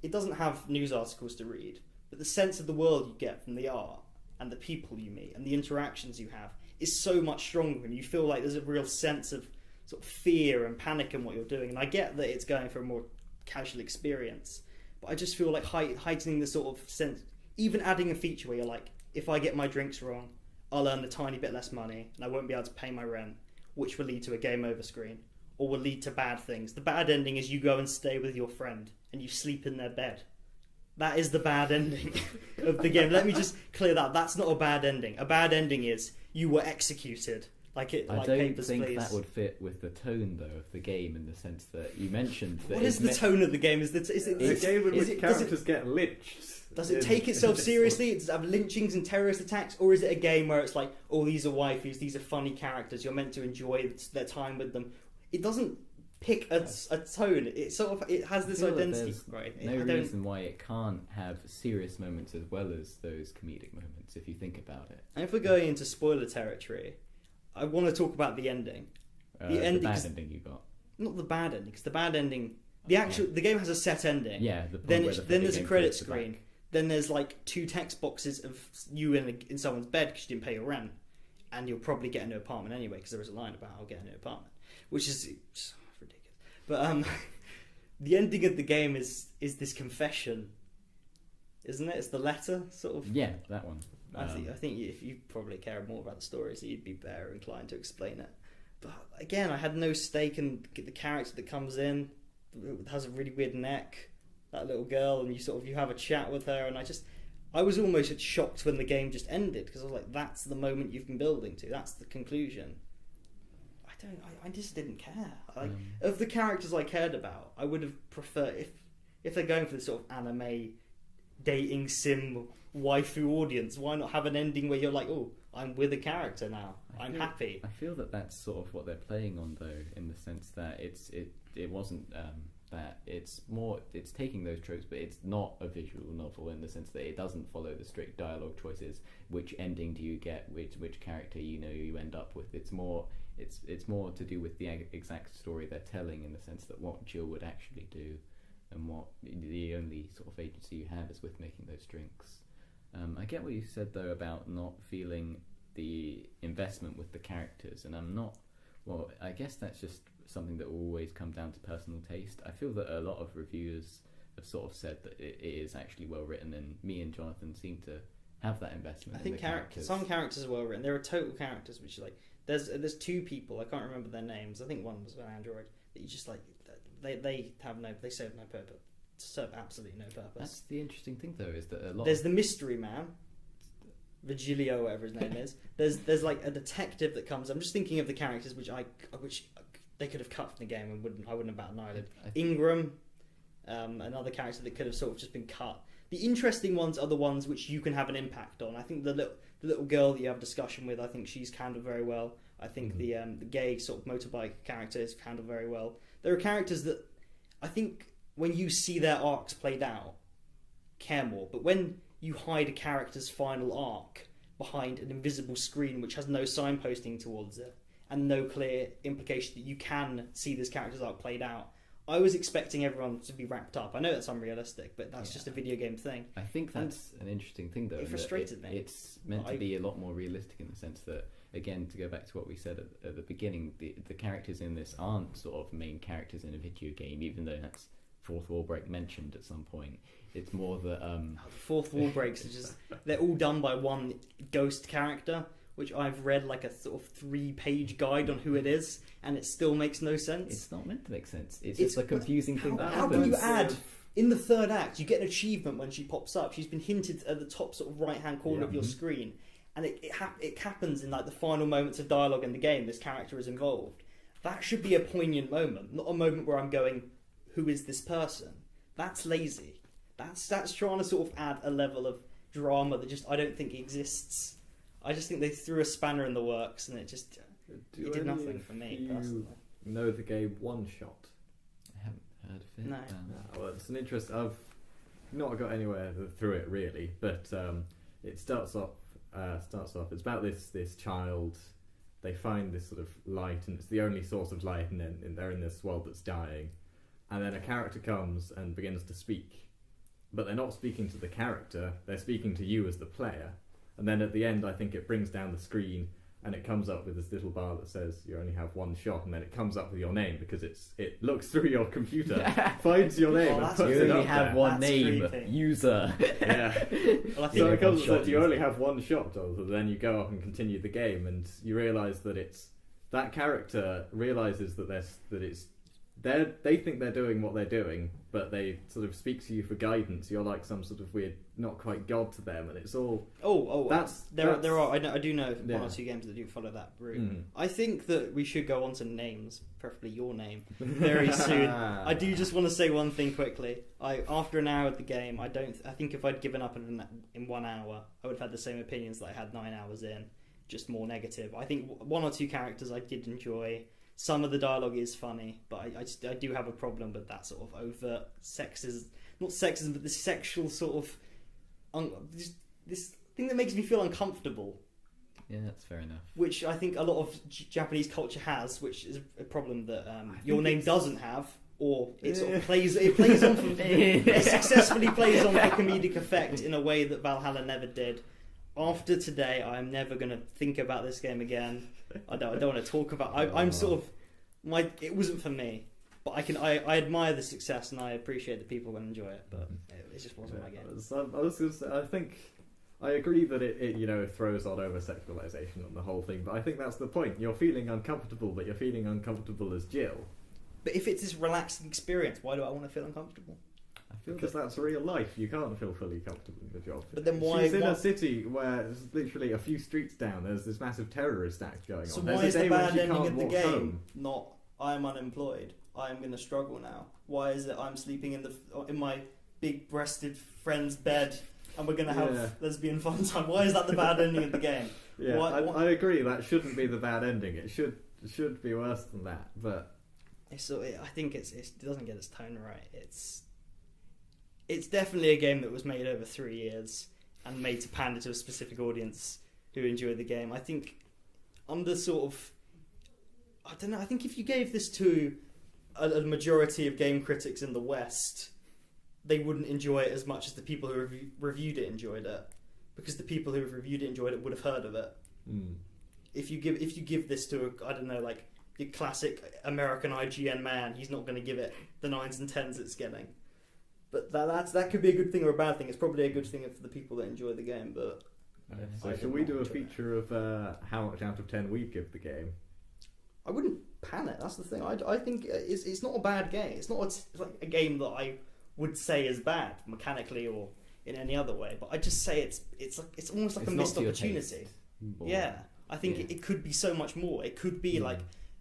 It doesn't have news articles to read, but the sense of the world you get from the art and the people you meet and the interactions you have is so much stronger, and you feel like there's a real sense of sort of fear and panic in what you're doing. And I get that it's going for a more casual experience, but I just feel like heightening the sort of sense, even adding a feature where you're like, if I get my drinks wrong, I'll earn a tiny bit less money and I won't be able to pay my rent, which will lead to a game over screen or will lead to bad things. The bad ending is you go and stay with your friend and you sleep in their bed. That is the bad ending of the game. Let me just clear that. That's not a bad ending. A bad ending is you were executed. I don't think that would fit with the tone, though, of the game, in the sense that you mentioned that. What is the tone of the game? Is it a game in which characters get lynched? Does it take itself seriously? Does it have lynchings and terrorist attacks, or is it a game where it's like, oh, these are waifus, these are funny characters, you're meant to enjoy their time with them? It doesn't pick a tone. It has this identity. Right? No reason why it can't have serious moments as well as those comedic moments, if you think about it. And if we're going into spoiler territory, I want to talk about the ending. The bad ending you got. Not the bad ending, because the bad ending... The game has a set ending. Yeah. Then there's a credit screen. Then there's like 2 text boxes of you in someone's bed because you didn't pay your rent. And you'll probably get a new apartment anyway, because there is a line about I'll get a new apartment. Which is ridiculous. But the ending of the game is this confession. Isn't it? It's the letter, sort of. Yeah, that one. I think if you probably care more about the story, so you'd be better inclined to explain it. But again, I had no stake in the character that comes in. It has a really weird neck, that little girl, and you have a chat with her, and I was almost shocked when the game just ended, because I was like, that's the moment you've been building to, that's the conclusion. I just didn't care. Of the characters I cared about, I would have preferred, if they're going for this sort of anime dating sim waifu audience, why not have an ending where you're like, oh, I'm with a character now, I'm happy. I feel that that's sort of what they're playing on, though, in the sense that it wasn't that it's taking those tropes, but it's not a visual novel in the sense that it doesn't follow the strict dialogue choices. Which ending do you get? Which character you end up with? It's more to do with the exact story they're telling, in the sense that what Jill would actually do, and what the only sort of agency you have is with making those drinks. I get what you said, though, about not feeling the investment with the characters, and I'm not. Well, I guess that's just something that will always come down to personal taste. I feel that a lot of reviewers have sort of said that it is actually well written, and me and Jonathan seem to have that investment. I think some characters are well written. There are total characters which are like there's 2 people, I can't remember their names. I think one was an android that you just like. They serve no purpose. serve absolutely no purpose. That's the interesting thing, though, is that a lot. There's the mystery man, Virgilio, whatever his name is. There's like a detective that comes. I'm just thinking of the characters which they could have cut from the game and I wouldn't have batted an eyelid. Ingram, another character that could have sort of just been cut. The interesting ones are the ones which you can have an impact on. I think the little girl that you have a discussion with, I think she's handled very well. I think the gay sort of motorbike character is handled very well. There are characters that I think when you see their arcs played out, care more. But when you hide a character's final arc behind an invisible screen which has no signposting towards it and no clear implication that you can see this character's arc played out, I was expecting everyone to be wrapped up. I know that's unrealistic, but that's just a video game thing. I think that's an interesting thing, though. It frustrated me. It's meant to be a lot more realistic in the sense that, again, to go back to what we said at the beginning, the characters in this aren't sort of main characters in a video game, even though that's fourth wall break mentioned at some point. It's more that fourth wall breaks are just, they're all done by one ghost character, which I've read like a sort of 3-page guide on who it is, and it still makes no sense. It's not meant to make sense. It's just a confusing thing that how happens. can you add in the third act? You get an achievement when she pops up. She's been hinted at the top sort of right hand corner of your screen, and it happens in like the final moments of dialogue in the game. This character is involved. That should be a poignant moment, not a moment where I'm going, "Who is this person?" That's lazy. That's trying to sort of add a level of drama that just I don't think exists. I just think they threw a spanner in the works, and it did nothing for me personally. Know the game One Shot? I haven't heard of it. No. Well, it's an interest. I've not got anywhere through it really, but it starts off. It's about this child. They find this sort of light, and it's the only source of light, and then they're in this world that's dying. And then a character comes and begins to speak, but they're not speaking to the character. They're speaking to you as the player. And then at the end, I think it brings down the screen and it comes up with this little bar that says you only have one shot, and then it comes up with your name because it looks through your computer, finds your name, and puts you it only up have there. one That's name, creepy. user. Yeah. Well, I think So it comes shot that you only have one shot, Jonathan, then you go up and continue the game, and you realise that it's that character realises that they think they're doing what they're doing, but they sort of speak to you for guidance. You're like some sort of weird, not quite god to them, and it's all. There are. I do know one or two games that do follow that route. I think that we should go on to names, preferably your name, very soon. I do just want to say one thing quickly. After an hour of the game, I think if I'd given up in 1 hour, I would have had the same opinions that I had 9 hours in, just more negative. I think one or two characters I did enjoy. Some of the dialogue is funny, but I do have a problem with that sort of overt not sexism, but the sexual sort of this thing that makes me feel uncomfortable. Yeah, that's fair enough. Which I think a lot of Japanese culture has, which is a problem that Your Name doesn't have, or it sort of plays on it successfully plays on for comedic effect in a way that Valhalla never did. After today, I'm never going to think about this game again. I don't want to talk about. I'm sort of it wasn't for me, but I admire the success and I appreciate that people will enjoy it, but it just wasn't my game. I was going to say, I think I agree that it throws on over sexualization on the whole thing, but I think that's the point. You're feeling uncomfortable, but you're feeling uncomfortable as Jill. But if it's this relaxing experience, why do I want to feel uncomfortable? Because that's real life. You can't feel fully comfortable in your job. But then why? She's in a city where there's literally a few streets down. There's this massive terrorist act going on. So There's why is a the day when bad she ending can't of the walk game home. not I'm unemployed, I'm going to struggle now? Why is it I'm sleeping in my big-breasted friend's bed and we're going to have lesbian fun time? Why is that the bad ending of the game? Yeah, I agree. That shouldn't be the bad ending. It should be worse than that. But I think it doesn't get its tone right. It's definitely a game that was made over 3 years and made to pander to a specific audience who enjoyed the game. I think under sort of, I don't know, I think if you gave this to a majority of game critics in the West, they wouldn't enjoy it as much as the people who reviewed it enjoyed it, because the people who reviewed it enjoyed it would have heard of it. If you give this to like your classic American IGN man, he's not going to give it the 9s and 10s it's getting. But that could be a good thing or a bad thing. It's probably a good thing for the people that enjoy the game. But so should we do a feature of how much out of 10 we give the game? I wouldn't pan it. That's the thing. I think it's not a bad game. It's like a game that I would say is bad mechanically or in any other way. But I just say it's almost like It's a not missed to your opportunity. taste. Or- Yeah, I think Yeah. it could be so much more. It could be like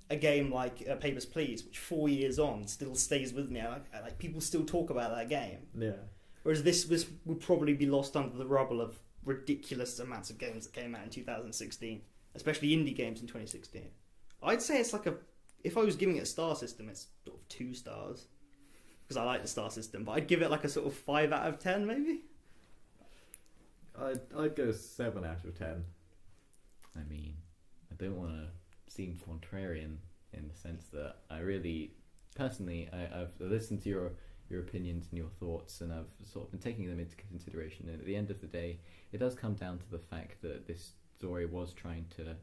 a game like Papers, Please, which 4 years on still stays with me. Like people still talk about that game. Yeah. Whereas this would probably be lost under the rubble of ridiculous amounts of games that came out in 2016, especially indie games in 2016. I'd say it's like if I was giving it a star system, it's sort of 2 stars because I like the star system. But I'd give it like a sort of 5 out of 10, maybe. I'd go 7 out of 10. I mean, I don't want to seem contrarian in the sense that I really, personally, I've listened to your opinions and your thoughts, and I've sort of been taking them into consideration. And at the end of the day, it does come down to the fact that this story was trying to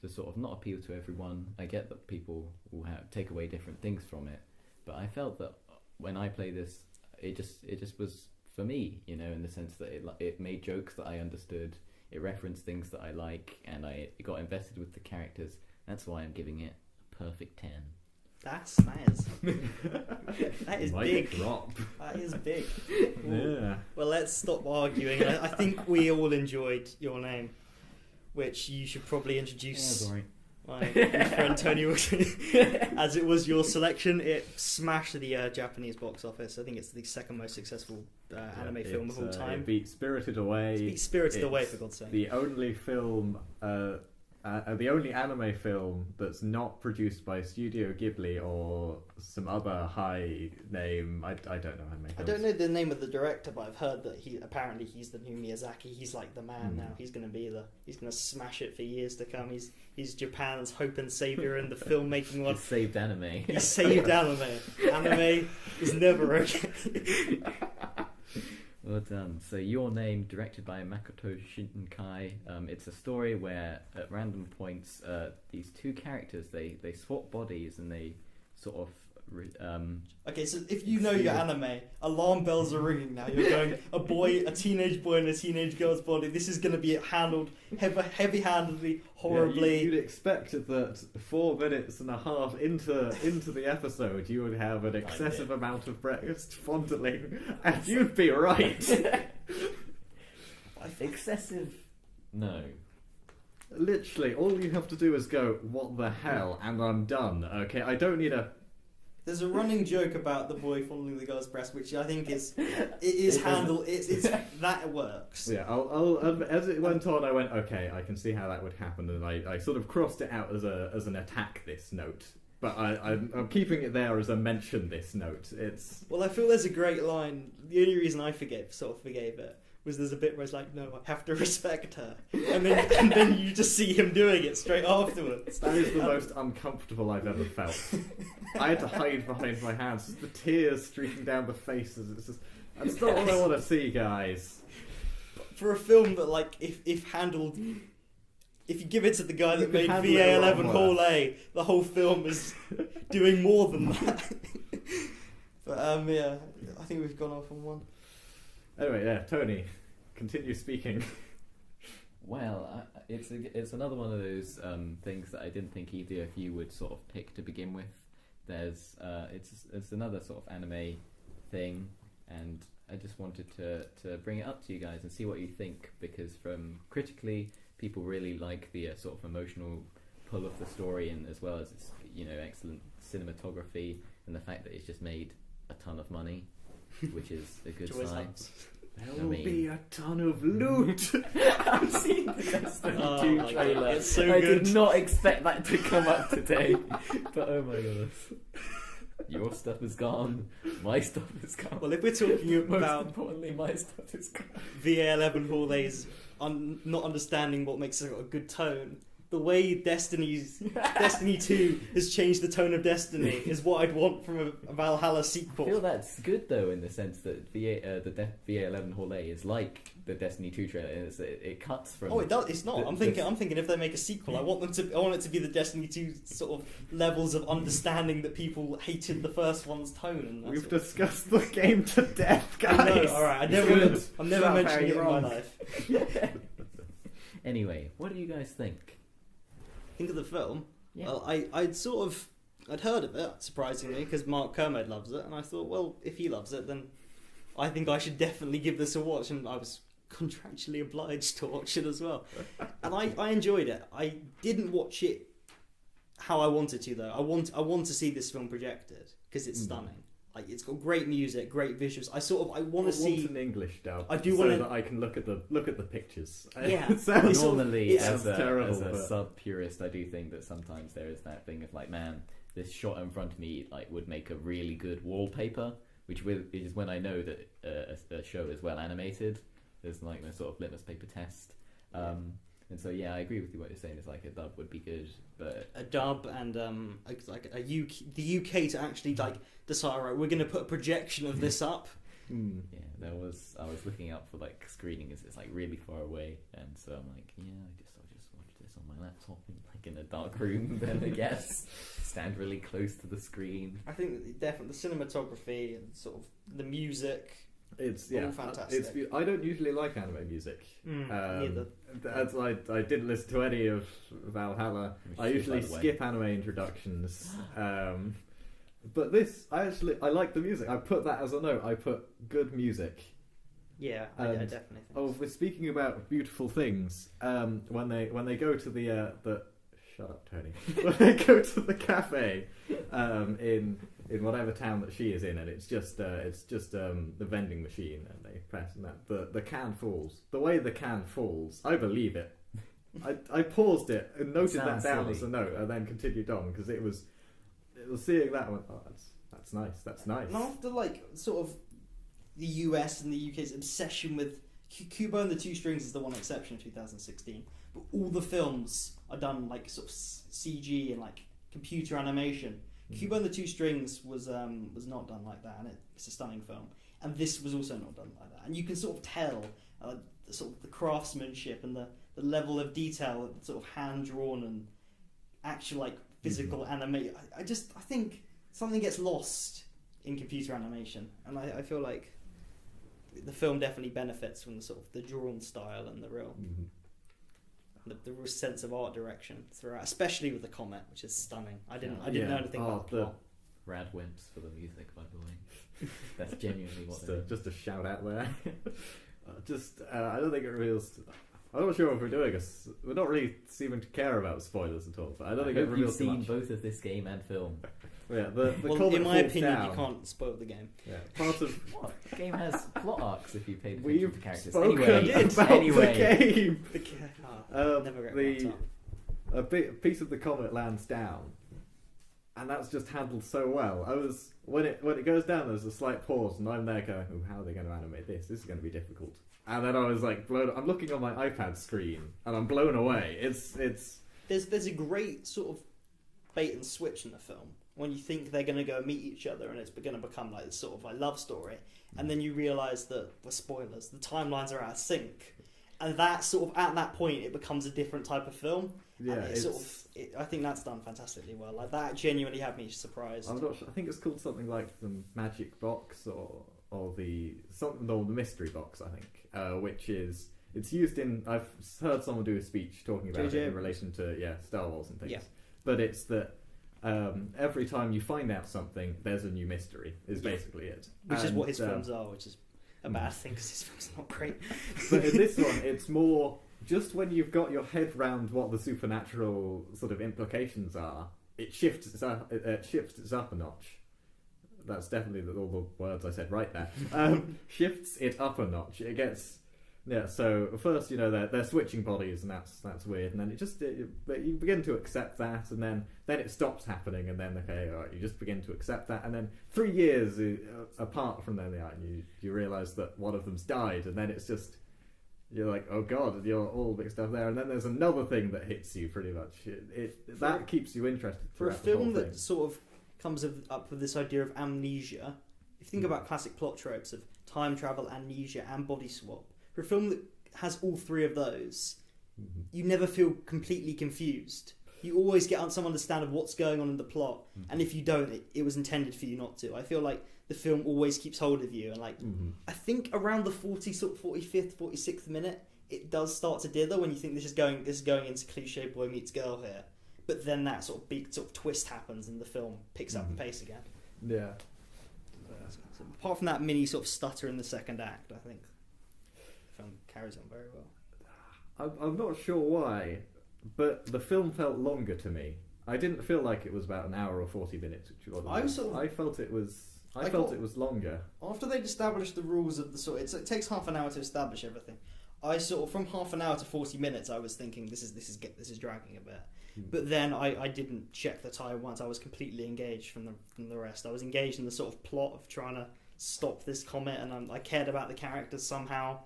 sort of not appeal to everyone. I get that people will take away different things from it, but I felt that when I play this, it just was for me, you know, in the sense that it made jokes that I understood. It referenced things that I like, and I got invested with the characters. That's why I'm giving it a perfect 10. That is Mic big. drop. That is big. Yeah. Well, let's stop arguing. I think we all enjoyed Your Name, which you should probably introduce. Yeah, sorry. My good friend Tony Wilson. As it was your selection, it smashed the Japanese box office. I think it's the second most successful anime film of all time. It beat Spirited Away. It beat Spirited Away, It's for God's sake. The only film, the only anime film that's not produced by Studio Ghibli or some other high name. I don't know anime films. I don't know the name of the director, but I've heard that he's the new Miyazaki. He's like the man now. He's going to smash it for years to come. He's Japan's hope and savior in the filmmaking world. He saved anime. He saved anime. Anime is never okay. Well done. So Your Name, directed by Makoto Shinkai. It's a story where at random points these two characters they swap bodies and they sort of Okay, so if you know your anime, alarm bells are ringing now. You're going a teenage boy in a teenage girl's body. This is going to be handled heavy-handedly, horribly. Yeah, you'd expect that 4 minutes and a half into the episode, you would have an excessive amount of breakfast fondling, and you'd be right. excessive. No. Literally, all you have to do is go, "What the hell?" and I'm done. Okay, I don't need a. There's a running joke about the boy fondling the girl's breast, which I think is handled. It's that works. Yeah, I'll as it went on, I went, okay, I can see how that would happen, and I sort of crossed it out as an attack this note, but I'm keeping it there as a mention this note. It's Well, I feel there's a great line. The only reason I forgave it was there's a bit where it's like, no, I have to respect her, and then you just see him doing it straight afterwards. that is the most uncomfortable I've ever felt. I had to hide behind my hands, just the tears streaking down the faces. That's not what I want to see, guys. For a film that, like, if handled, if you give it to the guy that You made could handle it a lot VA-11 worse. Hall A, the whole film is doing more than that. But yeah, I think we've gone off on one. Anyway, yeah, Tony, continue speaking. Well, it's another one of those things that I didn't think either of you would sort of pick to begin with. There's it's another sort of anime thing, and I just wanted to bring it up to you guys and see what you think, because from critically, people really like the sort of emotional pull of the story, and as well as its excellent cinematography and the fact that it's just made a ton of money, which is a good Joyous sign. Hunts. There will be a ton of loot. I've seen the Destiny Oh 2 my God, trailer. it's so I good. did not expect that to come up today, but oh my goodness. Your stuff is gone. My stuff is gone. Well, if we're talking Most about importantly, my stuff is gone. VA-11 Hall A's not understanding what makes it a good tone, the way Destiny 2 has changed the tone of Destiny is what I'd want from a Valhalla I sequel. feel that's good though, in the sense that VA-11 Hall A is like the Destiny 2 trailer. It cuts from. Oh, it does. It's not. the- I'm thinking if they make a sequel, I want it to be the Destiny 2 sort of levels of understanding that people hated the first one's tone. And that We've sort of- discussed the game to death, I guys. know, all right. I'm Good. never Not mentioning very it in my wrong. life. Anyway, what do you guys think? Think of the film. Yeah. Well, I'd heard of it, surprisingly, because Mark Kermode loves it, and I thought, well, if he loves it, then I think I should definitely give this a watch, and I was contractually obliged to watch it as well. And I enjoyed it. I didn't watch it how I wanted to though. I want to see this film projected because it's stunning. Like it's got great music, great visuals. I want to see an English dub. I do so want that I can look at the pictures. Yeah. It sounds Normally, as terrible, as a but- sub purist, I do think that sometimes there is that thing of like, man, this shot in front of me like would make a really good wallpaper, which is when I know that a show is well animated. There's like a sort of litmus paper test. And so yeah, I agree with you what you're saying. Is like a dub would be good, but a dub and the UK to actually like decide, right, we're going to put a projection of this up. Yeah, I was looking up for like screening as it's like really far away, and so I'm like, yeah, I'll just watch this on my laptop, like in a dark room. Then I guess stand really close to the screen. I think definitely the cinematography and sort of the music. It's all fantastic. I don't usually like anime music. Neither. I didn't listen to any of Valhalla. I usually skip anime introductions. But this, I like the music. I put that as a note. I put good music. Yeah, I definitely think. Oh, we're speaking about beautiful things. When they go to the shut up, Tony. When they go to the cafe, in whatever town that she is in, and it's just the vending machine, and they press and that the can falls. The way the can falls, I believe it. I paused it and noted that down as a note, and then continued on because it was seeing that one. Oh, that's nice. That's nice. And after like sort of the US and the UK's obsession with Kubo and the Two Strings is the one exception in 2016, but all the films are done like sort of CG and like computer animation. Kubo and the Two Strings was not done like that, and it's a stunning film. And this was also not done like that, and you can sort of tell sort of the craftsmanship and the level of detail, sort of hand drawn and actual like physical animation. I think something gets lost in computer animation, and I feel like the film definitely benefits from the sort of the drawn style and the real. The real sense of art direction throughout, especially with the comet, which is stunning. I didn't know anything about the plot. Rad Wimps for the music, by the way. That's genuinely what just a shout out there. I don't think it reveals. I'm not sure what we're doing. We're not really seeming to care about spoilers at all. But I don't think it reveals you've too seen much. both of this game and film. Yeah, the well, comet in my falls opinion, down. you can't spoil the game. Yeah, part of What? The game has plot arcs if you pay attention we've to characters. spoken Anyway, about the game. Never get A piece of the comet lands down, and that's just handled so well. When it goes down, there's a slight pause, and I'm there going, "Oh, how are they going to animate this? This is going to be difficult." And then I was like, I'm looking on my iPad screen, and I'm blown away. There's a great sort of bait and switch in the film when you think they're going to go meet each other, and it's going to become like this sort of like love story, and then you realise that the spoilers, the timelines are out of sync. And that sort of at that point it becomes a different type of film. Yeah, and I think that's done fantastically well. Like that genuinely had me surprised. I'm not sure. I think it's called something like the Magic Box or the Mystery Box. I think, which is it's used in. I've heard someone do a speech talking about it in relation to Star Wars and things. Yeah. But it's that every time you find out something, there's a new mystery. Is basically it. Which is what his films are. Which is a bad thing because his films are not great. But in this one, it's more just when you've got your head round what the supernatural sort of implications are, it shifts it up a notch. That's definitely all the words I said right there. Shifts it up a notch. It gets so first they're switching bodies, and that's weird, and then you begin to accept that, and then it stops happening, and then all right, you just begin to accept that, and then 3 years apart from then you realise that one of them's died, and then it's just you're like, oh god, you're all mixed up there, and then there's another thing that hits you pretty much. That keeps you interested for a film that sort of comes up with this idea of amnesia. If you think about classic plot tropes of time travel, amnesia, and body swap. For a film that has all three of those, you never feel completely confused. You always get some understanding of what's going on in the plot, and if you don't, it was intended for you not to. I feel like the film always keeps hold of you, and I think around the 45th, 46th minute, it does start to dither when you think this is going into cliche boy meets girl here, but then that sort of big sort of twist happens, and the film picks up the pace again. Yeah. So apart from that mini sort of stutter in the second act, I think the film carries on very well. I'm not sure why, but the film felt longer to me. I didn't feel like it was about an hour or 40 minutes, which was. I felt it was. I felt it was longer. After they'd established the rules of the sort, it takes half an hour to establish everything. I sort of, from half an hour to 40 minutes, I was thinking this is dragging a bit. But then I didn't check the time once. I was completely engaged from the rest. I was engaged in the sort of plot of trying to stop this comet, and I cared about the characters somehow.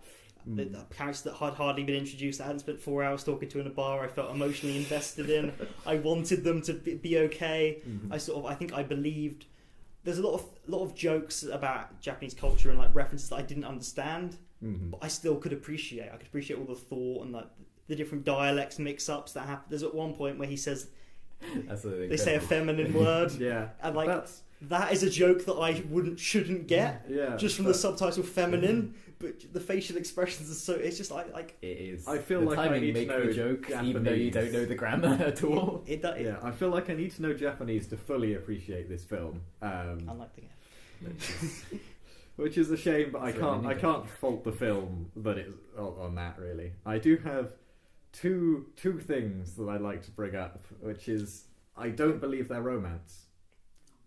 The characters that had hardly been introduced, I hadn't spent 4 hours talking to in a bar, I felt emotionally invested in. I wanted them to be okay. I think I believed. There's a lot of jokes about Japanese culture and like references that I didn't understand, but I still could appreciate. I could appreciate all the thought and like the different dialects mix-ups that happen. There's at one point where he says they say a feminine word, and like that is a joke that I shouldn't get just from the subtitle feminine. But the facial expressions are so. It's just like it is. I feel the like I need to know the joke, Japanese. even though you don't know the grammar at all. I feel like I need to know Japanese to fully appreciate this film. Unlike the game. Which is a shame, but I can't fault the film that it's on that really. I do have two things that I'd like to bring up, which is I don't believe they're romance.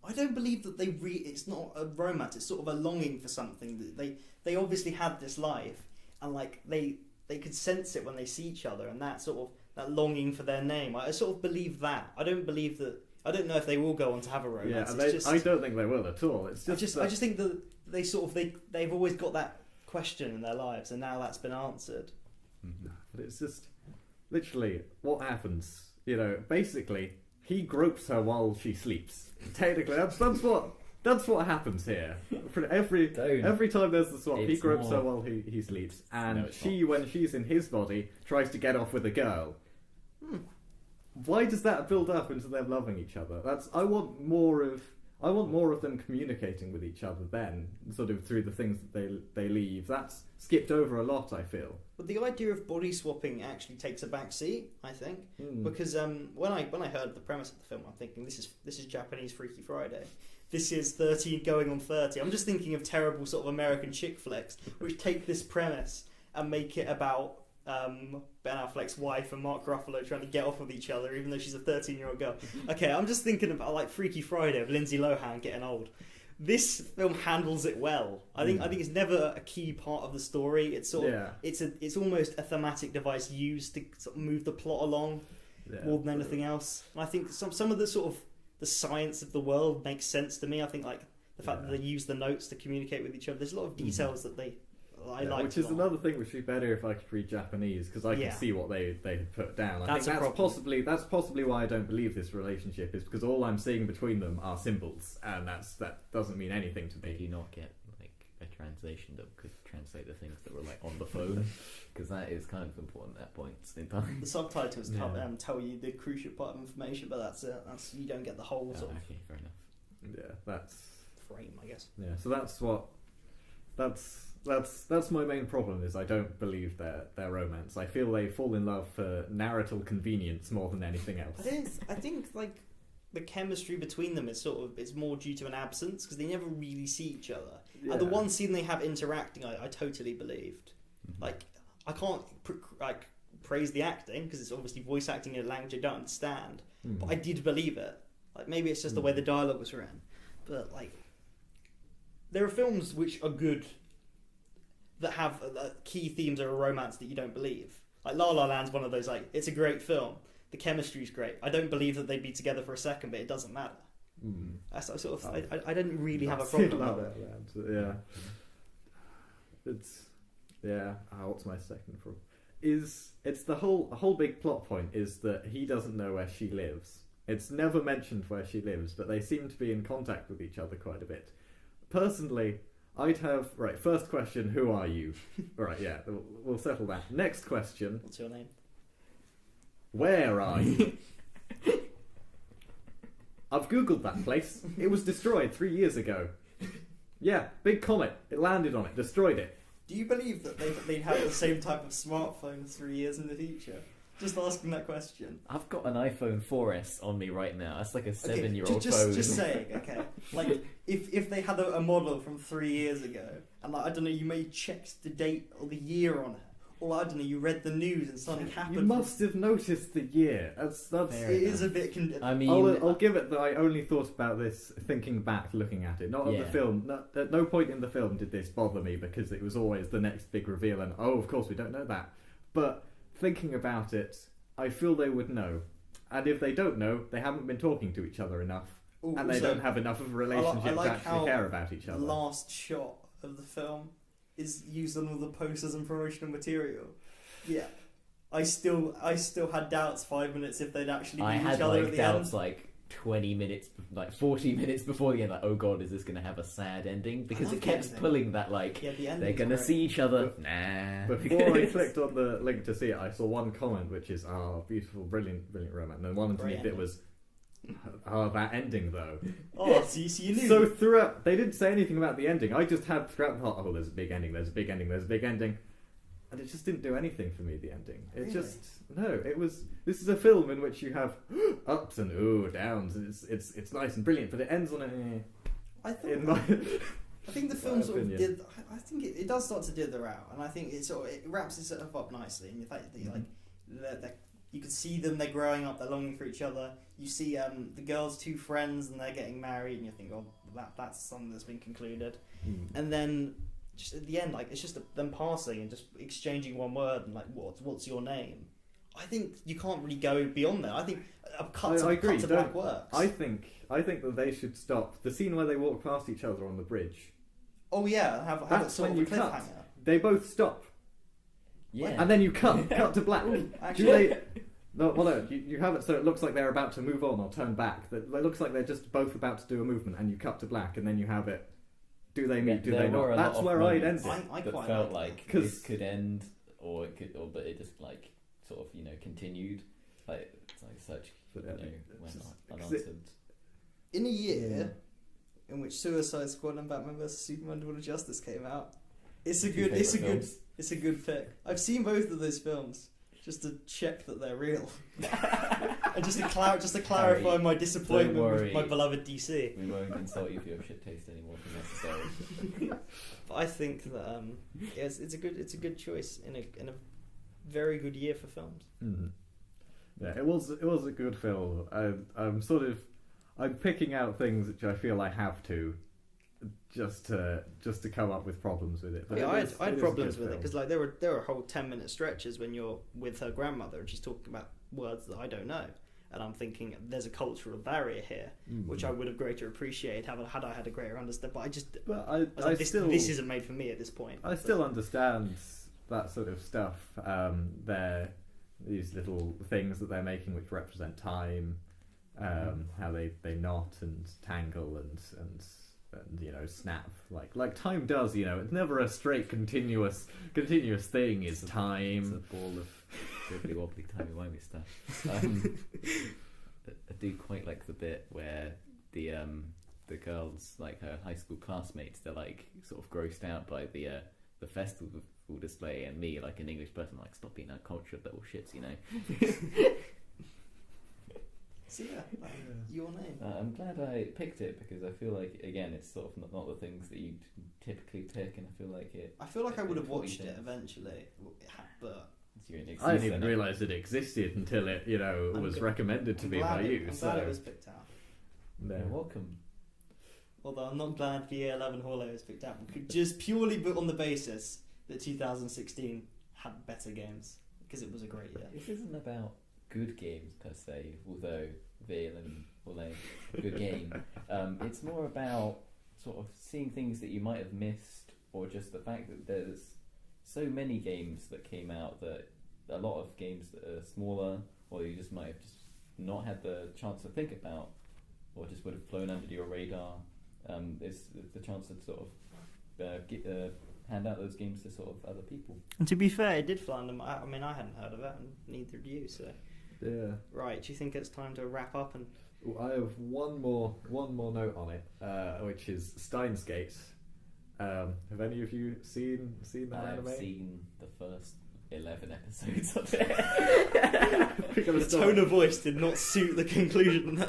I don't believe that it's not a romance. It's sort of a longing for something. That they obviously had this life, and like they could sense it when they see each other, and that sort of that longing for their name. I sort of believe that. I don't believe that. I don't know if they will go on to have a romance. Yeah, I don't think they will at all. It's just I just think that they've always got that question in their lives, and now that's been answered. But it's just literally what happens. Basically, he gropes her while she sleeps. Technically, that's what happens here. Every time there's the swap, he gropes her while he sleeps, and when she's in his body, tries to get off with a girl. Why does that build up into them loving each other? I want more of them communicating with each other then, sort of through the things that they leave. That's skipped over a lot, I feel. But the idea of body swapping actually takes a back seat, I think, because when I heard the premise of the film, I'm thinking this is Japanese Freaky Friday. This is 13 going on 30. I'm just thinking of terrible sort of American chick flicks, which take this premise and make it about Ben Affleck's wife and Mark Ruffalo trying to get off with each other, even though she's a 13-year-old girl. Okay, I'm just thinking about like Freaky Friday of Lindsay Lohan getting old. This film handles it well. I think it's never a key part of the story. It's sort of it's almost a thematic device used to sort of move the plot along more than anything else. And I think some of the sort of the science of the world makes sense to me. I think like the fact that they use the notes to communicate with each other. There's a lot of details that I like. Which is another thing which would be better if I could read Japanese, because I can see what they had put down. I think that's possibly why I don't believe this relationship, is because all I'm seeing between them are symbols, and that doesn't mean anything to me. Did you not get like a translation that could translate the things that were like on the phone? Because that is kind of important at points in time. The subtitles tell you the crucial part of information, but that's it. You don't get the whole sort of. Okay, fair enough. Yeah, that's frame, I guess. Yeah, so that's my main problem, is I don't believe their romance. I feel they fall in love for narrative convenience more than anything else. I think like the chemistry between them is it's more due to an absence, because they never really see each other. And the one scene they have interacting, I totally believed. Like I can't praise the acting, because it's obviously voice acting in a language I don't understand, but I did believe it. Like maybe it's just the way the dialogue was written, but like there are films which are good that have key themes of a romance that you don't believe. Like La La Land's one of those. Like it's a great film, the chemistry's great. I don't believe that they'd be together for a second, but it doesn't matter. I didn't really have a problem with that. What's my second problem? It's the whole big plot point is that he doesn't know where she lives. It's never mentioned where she lives, but they seem to be in contact with each other quite a bit. Personally, I'd have... Right, first question, who are you? Right, yeah, we'll settle that. Next question. What's your name? Where are you? I've googled that place. It was destroyed 3 years ago. Yeah, big comet. It landed on it, destroyed it. Do you believe that they'd have the same type of smartphone 3 years in the future? Just asking that question. I've got an iPhone 4S on me right now. That's like a Okay, 7-year-old just phone. just saying, okay. Like if they had a model from 3 years ago, and like I don't know, you may check the date or the year on it, or I don't know, you read the news and something happened. You must have noticed the year. That's. It is a bit. I mean, I'll give it that I only thought about this thinking back, looking at it. Not of the film. At no point in the film did this bother me because it was always the next big reveal, and of course we don't know that. But thinking about it, I feel they would know, and if they don't know, they haven't been talking to each other enough, and they don't have enough of a relationship to actually care about each other. The last shot of the film is used on all the posters and promotional material. Yeah, I still had doubts 5 minutes if they'd actually meet each other at the doubts end. like 20 minutes, like 40 minutes before the end, like, oh god, is this going to have a sad ending? Because it kept pulling that, like, they're going to see each other. Nah. Before I clicked on the link to see it, I saw one comment which is, beautiful, brilliant romance. And then one underneath it was, that ending though. Oh, so you knew. So throughout, they didn't say anything about the ending. I just had throughout the thought, there's a big ending, there's a big ending, there's a big ending. And it just didn't do anything for me, the ending. This is a film in which you have ups and downs, and it's nice and brilliant, but it ends on a... I think the film sort of did... I think it does start to dither out, and I think it wraps itself up nicely, and the fact that you can see them, they're growing up, they're longing for each other. You see the girls' two friends, and they're getting married, and you think, that's something that's been concluded. And then... just at the end, like, it's just them passing and just exchanging one word and like, what's your name? I think you can't really go beyond that. I think a cut to black works. I think that they should stop the scene where they walk past each other on the bridge. Oh yeah, have it sort of a cliffhanger. They both stop. Yeah, and then you cut to black. Ooh, Do they? No, you have it so it looks like they're about to move on or turn back. It looks like they're just both about to do a movement, and you cut to black, and then you have it. Do they meet? Do they not? That's where I'd end it. I quite felt like this could end, but it just like sort of continued. Like it's like such went unanswered. In a year in which Suicide Squad and Batman vs Superman: Dawn of Justice came out, it's a good pick. I've seen both of those films just to check that they're real. And just to clarify my disappointment with my beloved DC. We won't insult you for your shit taste anymore if necessary. But I think that it's a good choice in a very good year for films. Mm-hmm. Yeah, it was a good film. I'm picking out things which I feel I have to, just to come up with problems with it. But I had problems with it because like there were whole 10-minute stretches when you're with her grandmother and she's talking about words that I don't know, and I'm thinking there's a cultural barrier here which I would have greater appreciated had I had a greater understanding. But I was like, this isn't made for me at this point. I still understand that sort of stuff. These little things that they're making which represent time, how they knot and tangle and snap like time does. It's never a straight continuous thing. Is time. It's a ball of wibbly wobbly timey-wimey stuff. I do quite like the bit where the girls, like her high school classmates, they're like sort of grossed out by the festival display, and me, like an English person, like, stop being that cultured little shits, So your name. I'm glad I picked it because I feel like, again, it's sort of not the things that you typically pick, and I feel like I would have watched it eventually, but I didn't even realise it existed until it was recommended to me by you. I'm glad it was picked out. You're welcome. Although I'm not glad VA-11 Hall was picked out, just purely on the basis that 2016 had better games, because it was a great year. This isn't about good games per se, although VA-11 Hall a good game. It's more about sort of seeing things that you might have missed, or just the fact that there's so many games that came out, that a lot of games that are smaller, or you just might have just not had the chance to think about, or just would have flown under your radar. It's the chance to sort of hand out those games to sort of other people. And to be fair, it did fly under I hadn't heard of it, and neither did you. So yeah. Right. Do you think it's time to wrap up? And I have one more note on it, which is Steins Gate. Have any of you seen that anime? I've seen the first 11 episodes of it. The tone of voice did not suit the conclusion.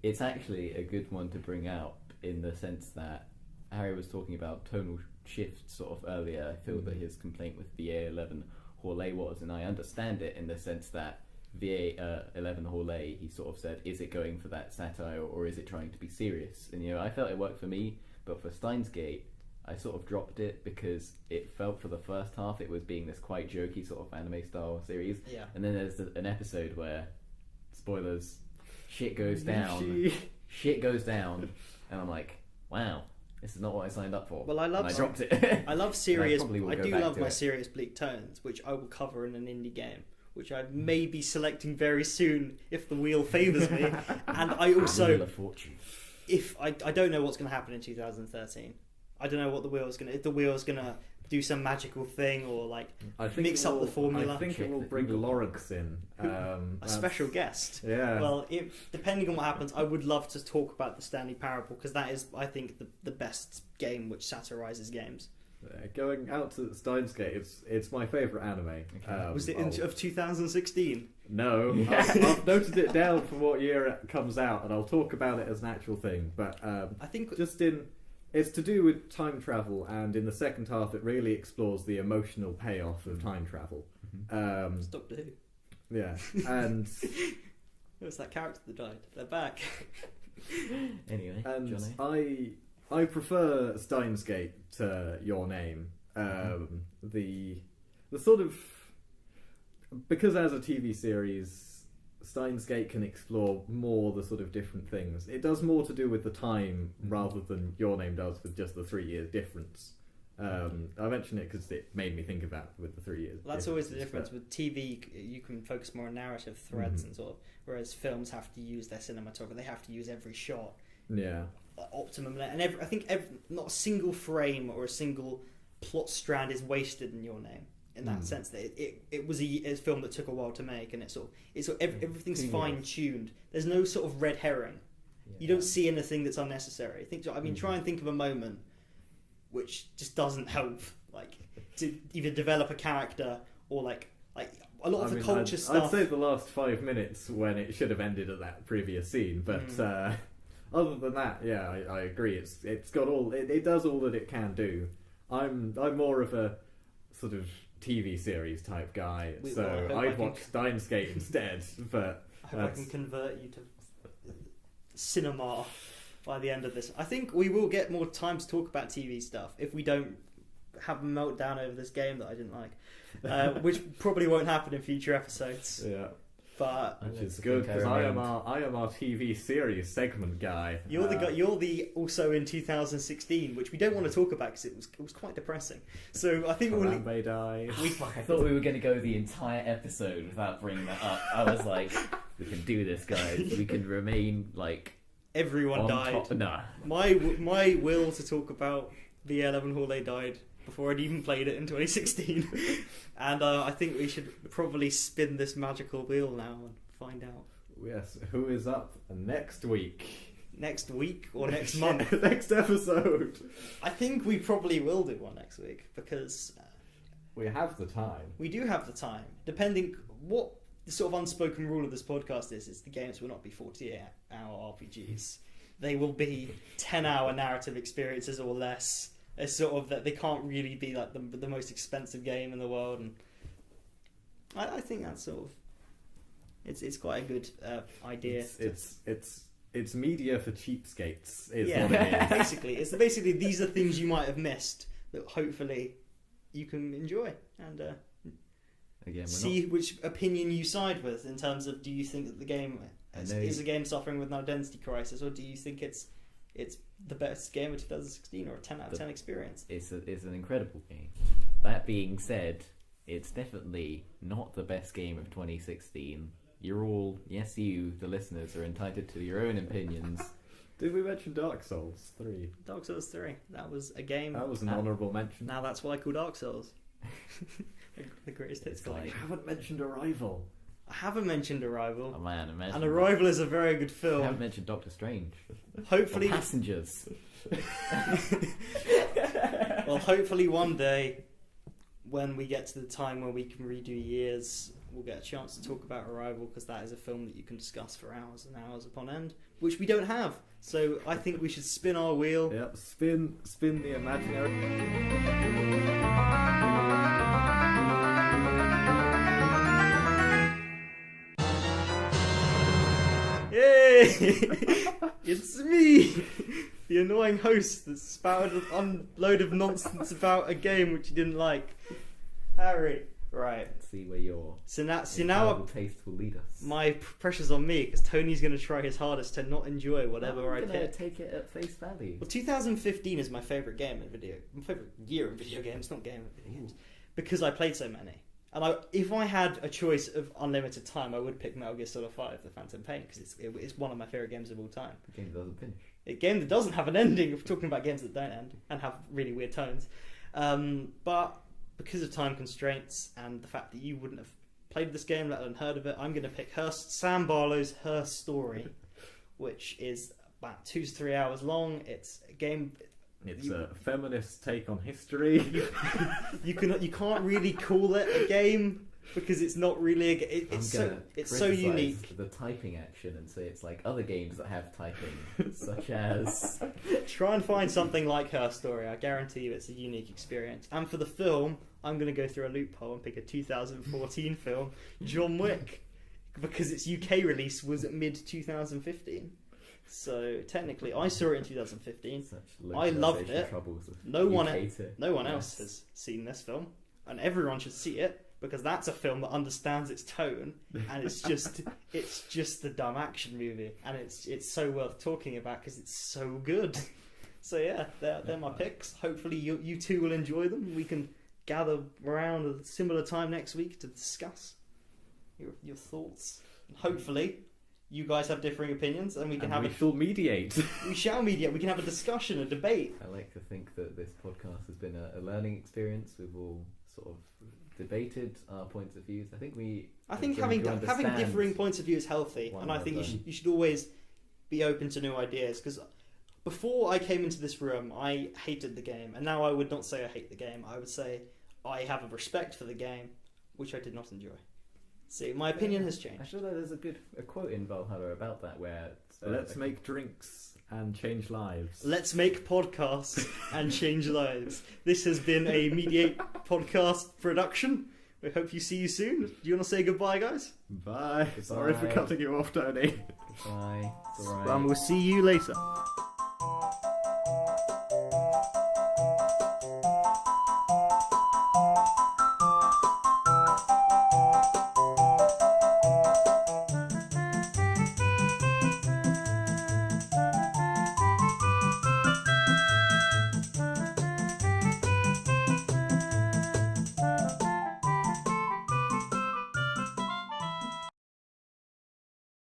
It's actually a good one to bring out in the sense that Harry was talking about tonal shifts sort of earlier. I feel that his complaint with VA-11 Hallé was, and I understand it in the sense that VA-11 Hallé, he sort of said, is it going for that satire or is it trying to be serious? And I felt it worked for me, but for Steins Gate, I sort of dropped it because it felt for the first half it was being this quite jokey sort of anime style series. Yeah. And then there's an episode where, spoilers, shit goes down. Shit goes down, and I'm like, wow, this is not what I signed up for. Well, I dropped it. I love serious. I do love my serious bleak tones, which I will cover in an indie game, which I may be selecting very soon if the wheel favours me. And I also, Wheel of Fortune. if I don't know what's going to happen in 2013. I don't know what the wheel's going to. If the wheel's going to do some magical thing or like mix up the formula. I think it will bring Lawrence in. A special guest. Yeah. Well, depending on what happens, I would love to talk about the Stanley Parable because that is, I think, the best game which satirises games. Going out to Steins Gate, it's my favourite anime. Okay. Was it of 2016? No, I've noted it down for what year it comes out, and I'll talk about it as an actual thing. But I think it's to do with time travel, and in the second half, it really explores the emotional payoff of time travel. Stop Who. Yeah, and It was that character that died. They're back. Anyway, and Johnny. I prefer Steins Gate to Your Name. The sort of, because as a TV series, Steins Gate can explore more the sort of different things. It does more to do with the time rather than Your Name does with just the 3 years difference. I mention it because it made me think about with the 3 years. Well, that's always the difference. With TV, you can focus more on narrative threads and sort of, whereas films have to use their cinematography. They have to use every shot. Yeah. Optimum, and I think not a single frame or a single plot strand is wasted in Your Name. In that sense, that it was a film that took a while to make, and everything's fine tuned. There's no sort of red herring. Yeah. You don't see anything that's unnecessary. Try and think of a moment which just doesn't help, like to either develop a character or like a lot of the culture stuff. I'd say the last 5 minutes when it should have ended at that previous scene, but other than that, yeah, I agree. It's got all it does all that it can do. I'm more of a sort of TV series type guy, so I'd watch Steins Gate instead. But I hope I can convert you to cinema by the end of this. I think we will get more time to talk about TV stuff if we don't have a meltdown over this game that I didn't like, which probably won't happen in future episodes. Yeah. But which is good because I am our TV series segment guy. You're the guy. You're the also in 2016, which we don't want to talk about because it was quite depressing. So I think Harambe died. I thought we were going to go the entire episode without bringing that up. I was like, we can do this, guys. We can remain like everyone died. Top. Nah. My will to talk about VA-11 Hallé died before I'd even played it in 2016. And I think we should probably spin this magical wheel now and find out. Yes, who is up next week? Next week or next month? Next episode. I think we probably will do one next week because we have the time. We do have the time. Depending what the sort of unspoken rule of this podcast is the games will not be 48-hour RPGs. They will be 10-hour narrative experiences or less. It's sort of that they can't really be like the most expensive game in the world, and I think that's sort of it's quite a good idea. It's media for cheapskates. What it is. basically these are things you might have missed that hopefully you can enjoy and again, see which opinion you side with in terms of do you think that the game is a game suffering with an identity crisis, or do you think it's the best game of 2016 or a 10 out of 10 experience? It's an incredible game. That being said, it's definitely not the best game of 2016. You're all, yes you, the listeners, are entitled to your own opinions. Did we mention Dark Souls 3? Dark Souls 3. That was a game. That was an honourable mention. Now that's why I call Dark Souls. The greatest hits I haven't mentioned Arrival. I haven't mentioned Arrival. Oh man, imagine. And Arrival is a very good film. I haven't mentioned Doctor Strange. Hopefully, or Passengers. Well, hopefully one day when we get to the time where we can redo years, we'll get a chance to talk about Arrival, because that is a film that you can discuss for hours and hours upon end, which we don't have. So I think we should spin our wheel. Yep, spin the imaginary. Yay! It's me, the annoying host that spouted a load of nonsense about a game which you didn't like. Harry. Right. Let's see where your So now taste will lead us. my pressure's on me, because Tony's going to try his hardest to not enjoy whatever I I'm gonna pick. take it at face value. Well, 2015 is my favourite game in my favourite year in video games, not game in video games, because I played so many. And if I had a choice of unlimited time, I would pick Metal Gear Solid 5: The Phantom Pain, because it's one of my favourite games of all time. The game doesn't finish. A game that doesn't have an ending, if we're talking about games that don't end and have really weird tones. But because of time constraints and the fact that you wouldn't have played this game, let alone heard of it, I'm going to pick Sam Barlow's Her Story, which is about 2 to 3 hours long. It's a game. It's a feminist take on history. You can't really call it a game, because it's not really it's so unique. The typing action and say it's like other games that have typing, such as. Try and find something like Her Story. I guarantee you it's a unique experience. And for the film, I'm going to go through a loophole and pick a 2014 film, John Wick, because its UK release was mid 2015. So technically, I saw it in 2015. I loved it. No one else has seen this film, and everyone should see it, because that's a film that understands its tone, and it's just the dumb action movie, and it's so worth talking about because it's so good. So yeah, they're my picks. Hopefully you two will enjoy them. We can gather around at a similar time next week to discuss your thoughts. And hopefully you guys have differing opinions, and we shall mediate. We shall mediate. We can have a discussion, a debate. I like to think that this podcast has been a learning experience. We've all sort of debated our points of views. I think having differing points of view is healthy, and I think you should always be open to new ideas. Because before I came into this room, I hated the game, and now I would not say I hate the game. I would say I have a respect for the game, which I did not enjoy. See, my opinion has changed. I feel like there's a quote in Valhalla about that where let's make drinks and change lives. Let's make podcasts and change lives. This has been a Mediate podcast production. We hope you see you soon. Do you want to say goodbye, guys? Bye. Sorry for cutting you off, Tony. Goodbye. It's all right. And we'll see you later.